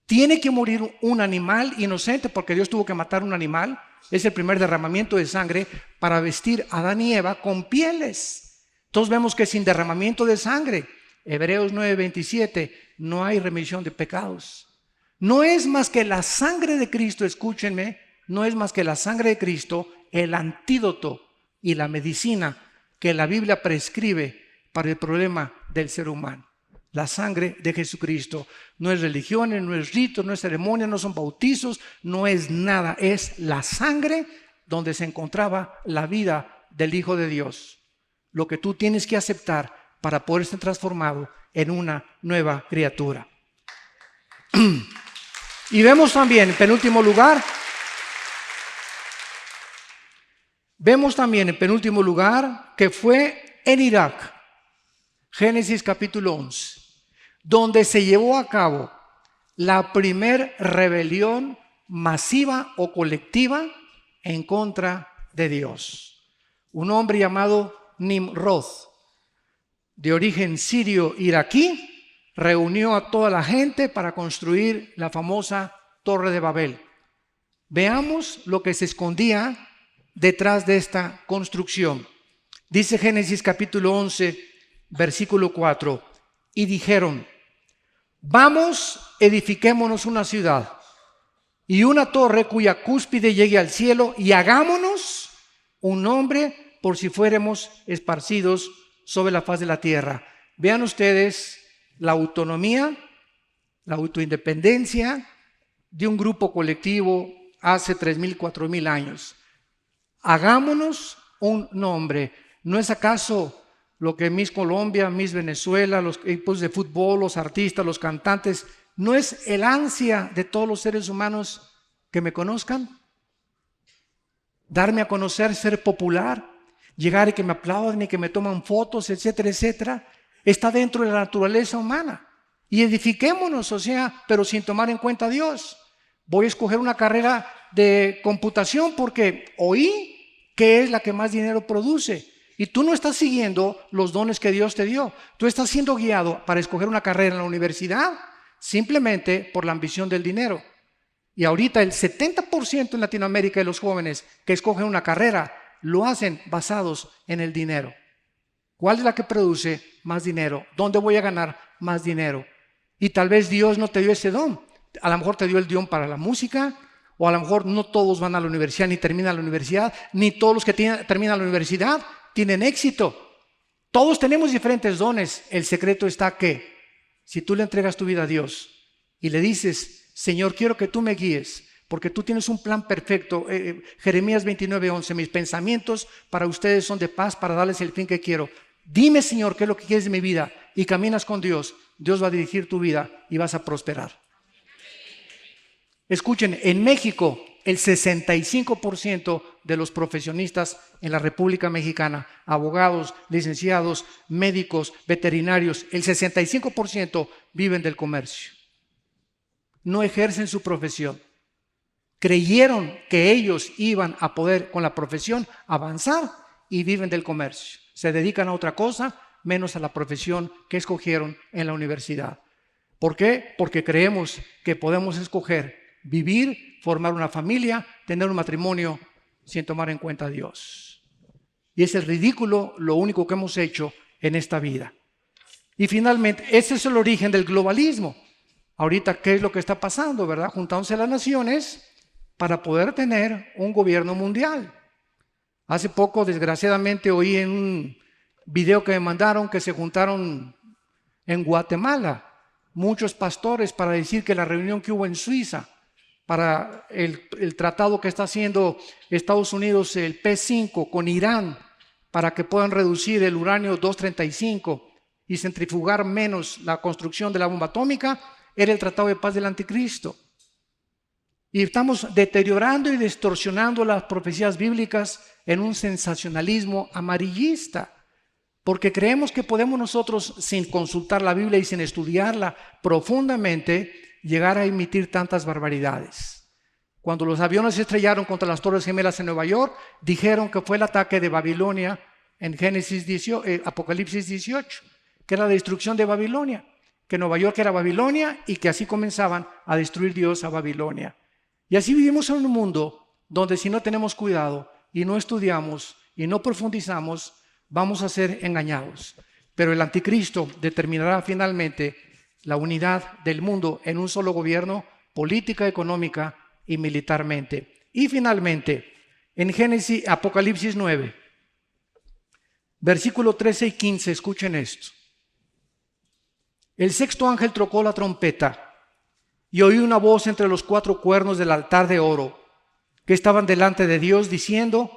Tiene que morir un animal inocente, porque Dios tuvo que matar un animal. Es el primer derramamiento de sangre para vestir a Adán y Eva con pieles. Entonces vemos que sin derramamiento de sangre, Hebreos 9:27, no hay remisión de pecados. No es más que la sangre de Cristo, escúchenme, no es más que la sangre de Cristo el antídoto y la medicina que la Biblia prescribe para el problema del ser humano. La sangre de Jesucristo. No es religiones, no es ritos, no es ceremonia, no son bautizos, no es nada. Es la sangre donde se encontraba la vida del Hijo de Dios. Lo que tú tienes que aceptar para poder ser transformado en una nueva criatura. Y vemos también, en penúltimo lugar, que fue en Irak, Génesis capítulo 11, donde se llevó a cabo la primer rebelión masiva o colectiva en contra de Dios. Un hombre llamado Nimrod, de origen sirio-iraquí, reunió a toda la gente para construir la famosa Torre de Babel. Veamos lo que se escondía detrás de esta construcción. Dice Génesis capítulo 11, versículo 4, y dijeron: vamos, edifiquémonos una ciudad y una torre cuya cúspide llegue al cielo, y hagámonos un nombre por si fuéramos esparcidos sobre la faz de la tierra. Vean ustedes la autonomía, la autoindependencia de un grupo colectivo hace 3,000, 4,000 años. Hagámonos un nombre. ¿No es acaso lo que Miss Colombia, Miss Venezuela, los equipos de fútbol, los artistas, los cantantes, no es el ansia de todos los seres humanos que me conozcan? Darme a conocer, ser popular, llegar y que me aplaudan y que me toman fotos, etcétera, etcétera. Está dentro de la naturaleza humana. Y edifiquémonos, pero sin tomar en cuenta a Dios. Voy a escoger una carrera de computación porque oí que es la que más dinero produce. Y tú no estás siguiendo los dones que Dios te dio. Tú estás siendo guiado para escoger una carrera en la universidad simplemente por la ambición del dinero. Y ahorita el 70% en Latinoamérica de los jóvenes que escogen una carrera lo hacen basados en el dinero. ¿Cuál es la que produce más dinero? ¿Dónde voy a ganar más dinero? Y tal vez Dios no te dio ese don. A lo mejor te dio el don para la música, o a lo mejor no todos van a la universidad ni terminan la universidad, ni todos los que terminan la universidad tienen éxito. Todos tenemos diferentes dones. El secreto está que si tú le entregas tu vida a Dios y le dices: Señor, quiero que tú me guíes, porque tú tienes un plan perfecto. Jeremías 29:11, mis pensamientos para ustedes son de paz, para darles el fin que quiero. Dime, Señor, qué es lo que quieres de mi vida, y caminas con Dios. Dios va a dirigir tu vida y vas a prosperar. Escuchen, en México el 65% de los profesionistas en la República Mexicana, abogados, licenciados, médicos, veterinarios, el 65% viven del comercio. No ejercen su profesión. Creyeron que ellos iban a poder con la profesión avanzar y viven del comercio. Se dedican a otra cosa menos a la profesión que escogieron en la universidad. ¿Por qué? Porque creemos que podemos escoger vivir, formar una familia, tener un matrimonio sin tomar en cuenta a Dios. Y es el ridículo lo único que hemos hecho en esta vida. Y finalmente, ese es el origen del globalismo. Ahorita, ¿qué es lo que está pasando, verdad? Juntándose las naciones para poder tener un gobierno mundial. Hace poco, desgraciadamente, oí en un video que me mandaron que se juntaron en Guatemala muchos pastores para decir que la reunión que hubo en Suiza para el tratado que está haciendo Estados Unidos, el P5 con Irán, para que puedan reducir el uranio 235 y centrifugar menos la construcción de la bomba atómica, era el tratado de paz del anticristo. Y estamos deteriorando y distorsionando las profecías bíblicas en un sensacionalismo amarillista, porque creemos que podemos nosotros, sin consultar la Biblia y sin estudiarla profundamente, llegar a emitir tantas barbaridades. Cuando los aviones se estrellaron contra las Torres Gemelas en Nueva York, dijeron que fue el ataque de Babilonia en Apocalipsis 18, que era la destrucción de Babilonia, que Nueva York era Babilonia y que así comenzaban a destruir Dios a Babilonia. Y así vivimos en un mundo donde si no tenemos cuidado y no estudiamos y no profundizamos, vamos a ser engañados. Pero el anticristo determinará finalmente la unidad del mundo en un solo gobierno, política, económica y militarmente. Y finalmente, en Apocalipsis 9, versículo 13 y 15, escuchen esto. El sexto ángel tocó la trompeta y oí una voz entre los 4 cuernos del altar de oro que estaban delante de Dios diciendo: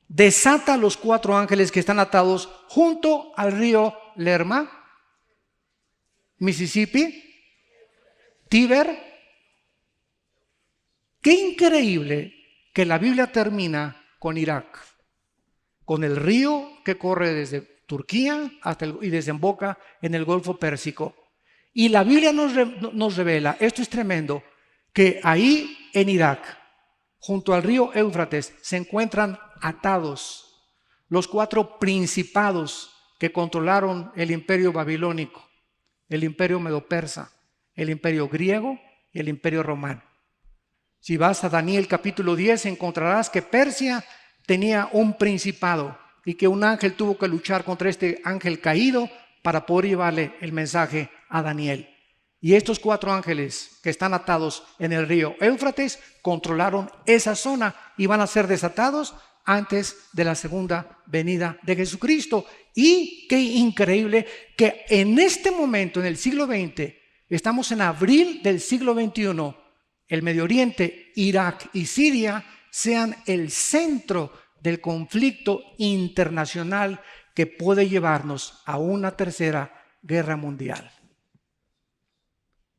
desata a los 4 ángeles que están atados junto al río Lerma, Mississippi, Tíber. Qué increíble que la Biblia termina con Irak, con el río que corre desde Turquía y desemboca en el Golfo Pérsico. Y la Biblia nos revela, esto es tremendo, que ahí en Irak, junto al río Éufrates, se encuentran atados los 4 principados que controlaron el imperio babilónico, el imperio medo-persa, el imperio griego y el imperio romano. Si vas a Daniel capítulo 10, encontrarás que Persia tenía un principado y que un ángel tuvo que luchar contra este ángel caído para poder llevarle el mensaje a Daniel. Y estos 4 ángeles que están atados en el río Éufrates controlaron esa zona y van a ser desatados antes de la segunda venida de Jesucristo. Y qué increíble que en este momento, en el siglo XX, estamos en abril del siglo XXI, el Medio Oriente, Irak y Siria sean el centro del conflicto internacional que puede llevarnos a una tercera guerra mundial.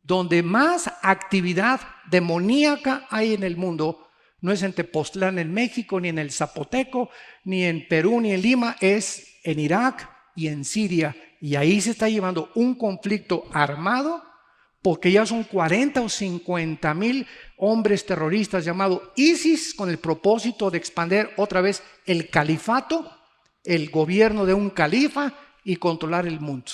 Donde más actividad demoníaca hay en el mundo no es en Tepoztlán, en México, ni en el Zapoteco, ni en Perú, ni en Lima, es en Irak y en Siria. Y ahí se está llevando un conflicto armado, porque ya son 40 o 50 mil hombres terroristas llamados ISIS, con el propósito de expandir otra vez el califato, el gobierno de un califa y controlar el mundo.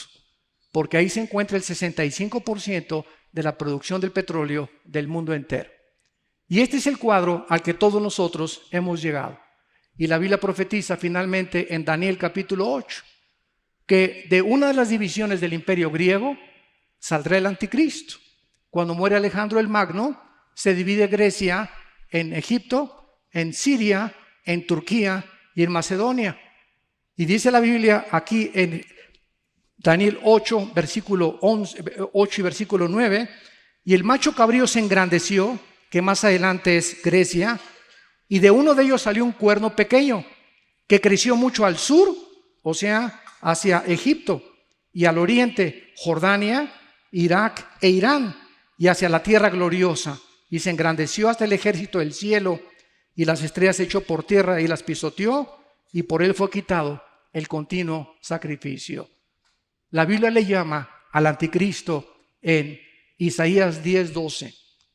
Porque ahí se encuentra el 65% de la producción del petróleo del mundo entero. Y este es el cuadro al que todos nosotros hemos llegado. Y la Biblia profetiza finalmente en Daniel capítulo 8, que de una de las divisiones del imperio griego saldrá el anticristo. Cuando muere Alejandro el Magno, se divide Grecia en Egipto, en Siria, en Turquía y en Macedonia. Y dice la Biblia aquí en Daniel 8, versículo 8 y versículo 9, y el macho cabrío se engrandeció, que más adelante es Grecia, y de uno de ellos salió un cuerno pequeño, que creció mucho al sur, o sea, hacia Egipto, y al oriente, Jordania, Irak e Irán, y hacia la tierra gloriosa, y se engrandeció hasta el ejército del cielo, y las estrellas echó por tierra y las pisoteó, y por él fue quitado el continuo sacrificio. La Biblia le llama al anticristo en Isaías 10:12,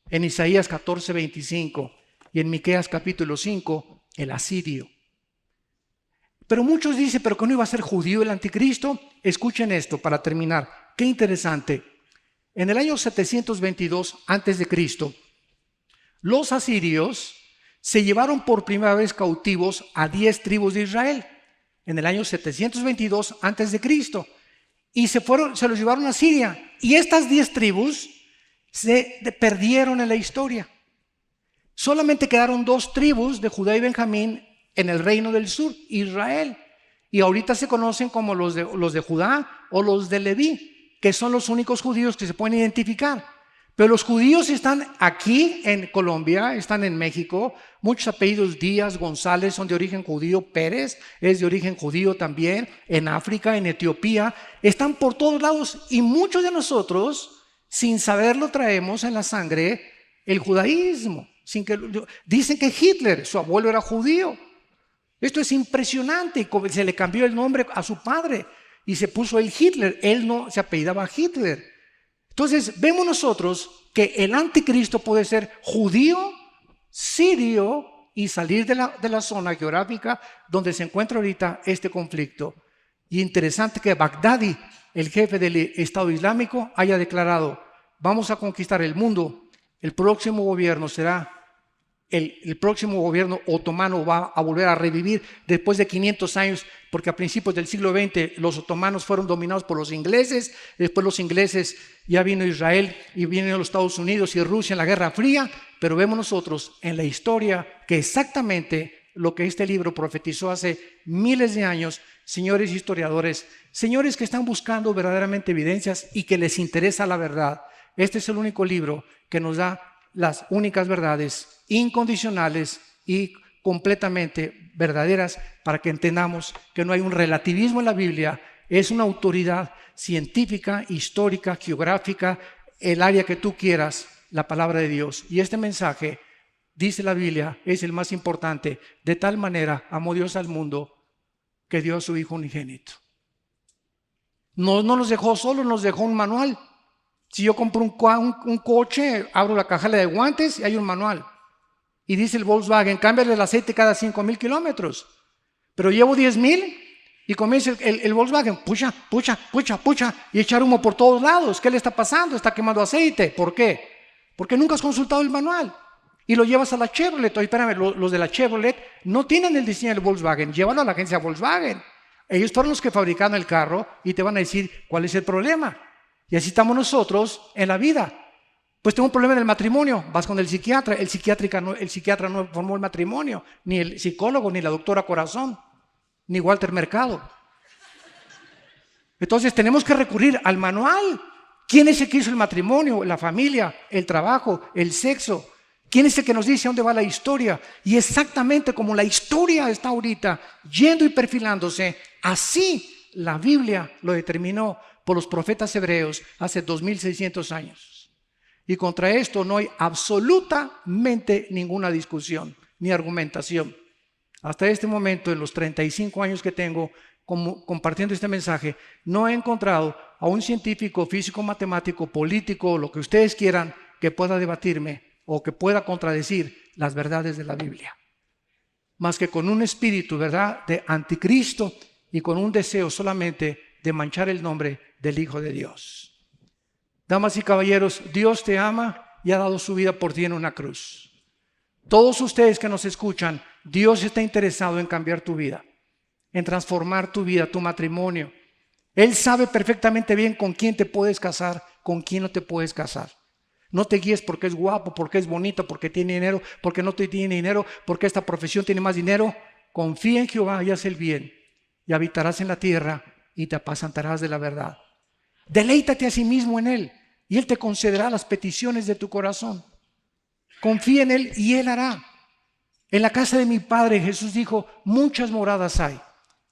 en Isaías 14:25 y en Miqueas capítulo 5, el asirio. Pero muchos dicen, ¿pero que no iba a ser judío el anticristo? Escuchen esto para terminar. Qué interesante. En el año 722 a.C., los asirios se llevaron por primera vez cautivos a 10 tribus de Israel en el año 722 antes de Cristo, y se los llevaron a Siria, y estas 10 tribus se perdieron en la historia. Solamente quedaron 2 tribus de Judá y Benjamín en el reino del sur, Israel, y ahorita se conocen como los de Judá o los de Leví, que son los únicos judíos que se pueden identificar. Pero los judíos están aquí en Colombia, están en México, muchos apellidos Díaz, González son de origen judío, Pérez es de origen judío también, en África, en Etiopía, están por todos lados, y muchos de nosotros, sin saberlo, traemos en la sangre el judaísmo. Dicen que Hitler, su abuelo era judío. Esto es impresionante, se le cambió el nombre a su padre y se puso el Hitler, él no se apellidaba Hitler. Entonces vemos nosotros que el anticristo puede ser judío, sirio y salir de la zona geográfica donde se encuentra ahorita este conflicto. Y interesante que Bagdadi, el jefe del Estado Islámico, haya declarado: vamos a conquistar el mundo, el próximo gobierno será el próximo gobierno otomano, va a volver a revivir después de 500 años, porque a principios del siglo XX los otomanos fueron dominados por los ingleses, después los ingleses, ya vino Israel y vienen los Estados Unidos y Rusia en la Guerra Fría, pero vemos nosotros en la historia que exactamente lo que este libro profetizó hace miles de años, señores historiadores, señores que están buscando verdaderamente evidencias y que les interesa la verdad. Este es el único libro que nos da las únicas verdades incondicionales y completamente verdaderas para que entendamos que no hay un relativismo en la Biblia, es una autoridad científica, histórica, geográfica, el área que tú quieras, la palabra de Dios. Y este mensaje, dice la Biblia, es el más importante. De tal manera amó Dios al mundo que dio a su Hijo unigénito. No nos dejó solos, nos dejó un manual. Si yo compro un coche, abro la cajuela de guantes y hay un manual. Y dice el Volkswagen: cámbiale el aceite cada 5,000 kilómetros. Pero llevo 10,000 y comienza el Volkswagen, pucha, y echar humo por todos lados. ¿Qué le está pasando? Está quemando aceite. ¿Por qué? Porque nunca has consultado el manual. Y lo llevas a la Chevrolet. Oye, espérame, los de la Chevrolet no tienen el diseño del Volkswagen. Llévalo a la agencia Volkswagen. Ellos fueron los que fabricaron el carro y te van a decir cuál es el problema. Y así estamos nosotros en la vida. Pues tengo un problema en el matrimonio, vas con el psiquiatra. El psiquiatra no formó el matrimonio, ni el psicólogo, ni la doctora Corazón, ni Walter Mercado. Entonces tenemos que recurrir al manual. ¿Quién es el que hizo el matrimonio, la familia, el trabajo, el sexo? ¿Quién es el que nos dice a dónde va la historia? Y exactamente como la historia está ahorita yendo y perfilándose, así la Biblia lo determinó por los profetas hebreos hace 2600 años. Y contra esto no hay absolutamente ninguna discusión ni argumentación. Hasta este momento, en los 35 años que tengo compartiendo este mensaje, no he encontrado a un científico, físico, matemático, político, lo que ustedes quieran, que pueda debatirme o que pueda contradecir las verdades de la Biblia. Más que con un espíritu, ¿verdad?, de anticristo y con un deseo solamente de manchar el nombre del Hijo de Dios. Damas y caballeros, Dios te ama y ha dado su vida por ti en una cruz. Todos ustedes que nos escuchan, Dios está interesado en cambiar tu vida, en transformar tu vida, tu matrimonio. Él sabe perfectamente bien con quién te puedes casar, con quién no te puedes casar. No te guíes porque es guapo, porque es bonito, porque tiene dinero, porque no tiene dinero, porque esta profesión tiene más dinero. Confía en Jehová y haz el bien, y habitarás en la tierra y te apacentarás de la verdad. Deleítate a sí mismo en Él y Él te concederá las peticiones de tu corazón. Confía en Él y Él hará. En la casa de mi Padre, Jesús dijo, muchas moradas hay.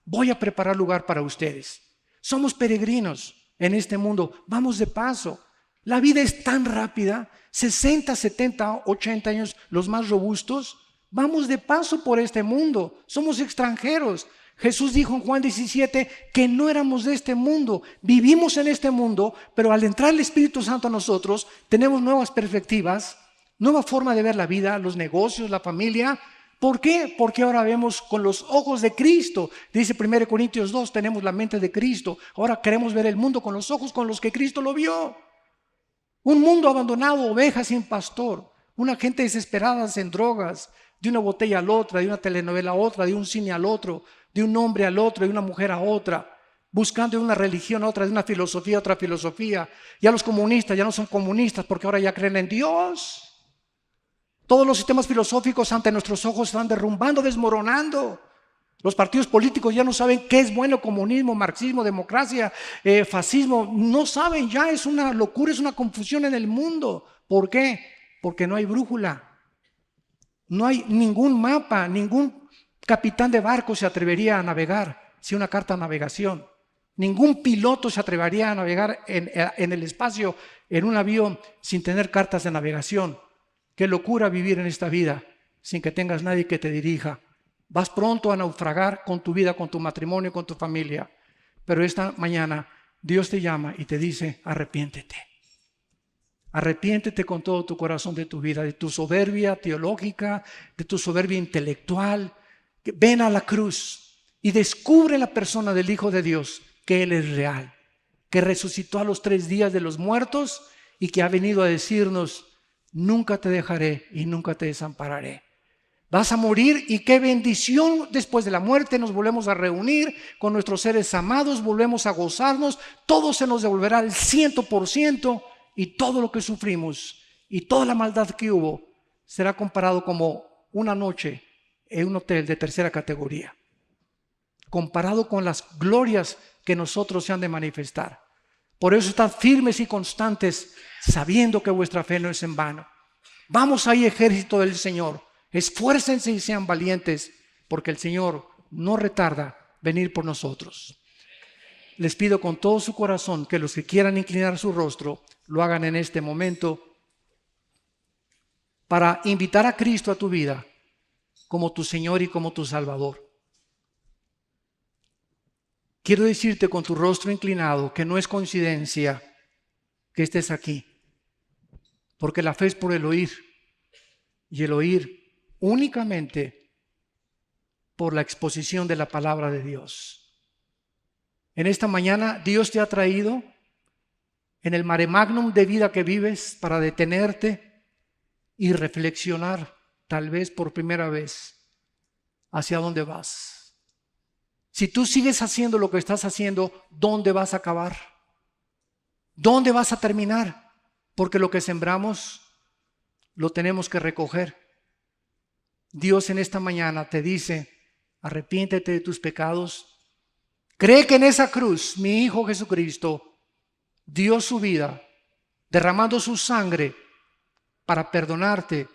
Voy a preparar lugar para ustedes. Somos peregrinos en este mundo, vamos de paso. La vida es tan rápida, 60, 70, 80 años, los más robustos, vamos de paso por este mundo, somos extranjeros. Jesús dijo en Juan 17 que no éramos de este mundo, vivimos en este mundo, pero al entrar el Espíritu Santo a nosotros, tenemos nuevas perspectivas, nueva forma de ver la vida, los negocios, la familia. ¿Por qué? Porque ahora vemos con los ojos de Cristo. Dice 1 Corintios 2, tenemos la mente de Cristo. Ahora queremos ver el mundo con los ojos con los que Cristo lo vio. Un mundo abandonado, ovejas sin pastor. Una gente desesperada en drogas, de una botella a la otra, de una telenovela a otra, de un cine al otro, de un hombre al otro, de una mujer a otra, buscando de una religión a otra, de una filosofía a otra filosofía. Ya los comunistas ya no son comunistas porque ahora ya creen en Dios. Todos los sistemas filosóficos ante nuestros ojos están derrumbando, desmoronando. Los partidos políticos ya no saben qué es bueno: comunismo, marxismo, democracia, fascismo. No saben ya, es una locura, es una confusión en el mundo. ¿Por qué? Porque no hay brújula. No hay ningún mapa, ningún capitán de barco se atrevería a navegar sin una carta de navegación. Ningún piloto se atrevería a navegar en el espacio en un avión sin tener cartas de navegación. Qué locura vivir en esta vida sin que tengas nadie que te dirija. Vas pronto a naufragar con tu vida, con tu matrimonio, con tu familia. Pero esta mañana Dios te llama y te dice: arrepiéntete. Arrepiéntete con todo tu corazón de tu vida, de tu soberbia teológica, de tu soberbia intelectual. Ven a la cruz y descubre la persona del Hijo de Dios, que Él es real, que resucitó a los 3 días de los muertos y que ha venido a decirnos: nunca te dejaré y nunca te desampararé. Vas a morir y qué bendición, después de la muerte nos volvemos a reunir con nuestros seres amados, volvemos a gozarnos, todo se nos devolverá al 100%. Y todo lo que sufrimos y toda la maldad que hubo será comparado como una noche en un hotel de 3ª categoría, comparado con las glorias que nosotros se han de manifestar. Por eso estad firmes y constantes, sabiendo que vuestra fe no es en vano. Vamos ahí, ejército del Señor, esfuércense y sean valientes, porque el Señor no retarda venir por nosotros. Les pido con todo su corazón que los que quieran inclinar su rostro lo hagan en este momento, para invitar a Cristo a tu vida como tu Señor y como tu Salvador. Quiero decirte con tu rostro inclinado que no es coincidencia que estés aquí, porque la fe es por el oír, y el oír únicamente por la exposición de la palabra de Dios. En esta mañana Dios te ha traído en el mare magnum de vida que vives para detenerte y reflexionar, tal vez por primera vez, hacia dónde vas. Si tú sigues haciendo lo que estás haciendo, ¿dónde vas a acabar? ¿Dónde vas a terminar? Porque lo que sembramos lo tenemos que recoger. Dios en esta mañana te dice: arrepiéntete de tus pecados. Cree que en esa cruz mi Hijo Jesucristo dio su vida, derramando su sangre para perdonarte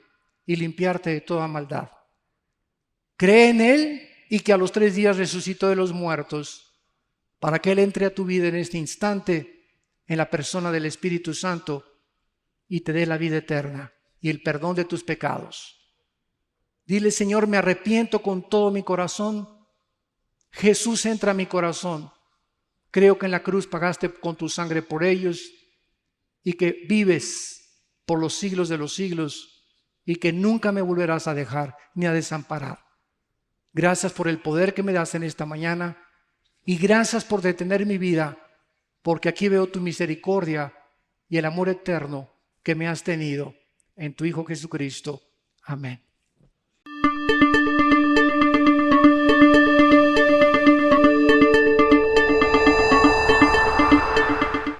y limpiarte de toda maldad. Cree en Él y que a los 3 días resucitó de los muertos, para que Él entre a tu vida en este instante en la persona del Espíritu Santo y te dé la vida eterna y el perdón de tus pecados. Dile: Señor, me arrepiento con todo mi corazón. Jesús, entra a mi corazón. Creo que en la cruz pagaste con tu sangre por ellos y que vives por los siglos de los siglos y que nunca me volverás a dejar ni a desamparar. Gracias por el poder que me das en esta mañana y gracias por detener mi vida, porque aquí veo tu misericordia y el amor eterno que me has tenido en tu Hijo Jesucristo. Amén.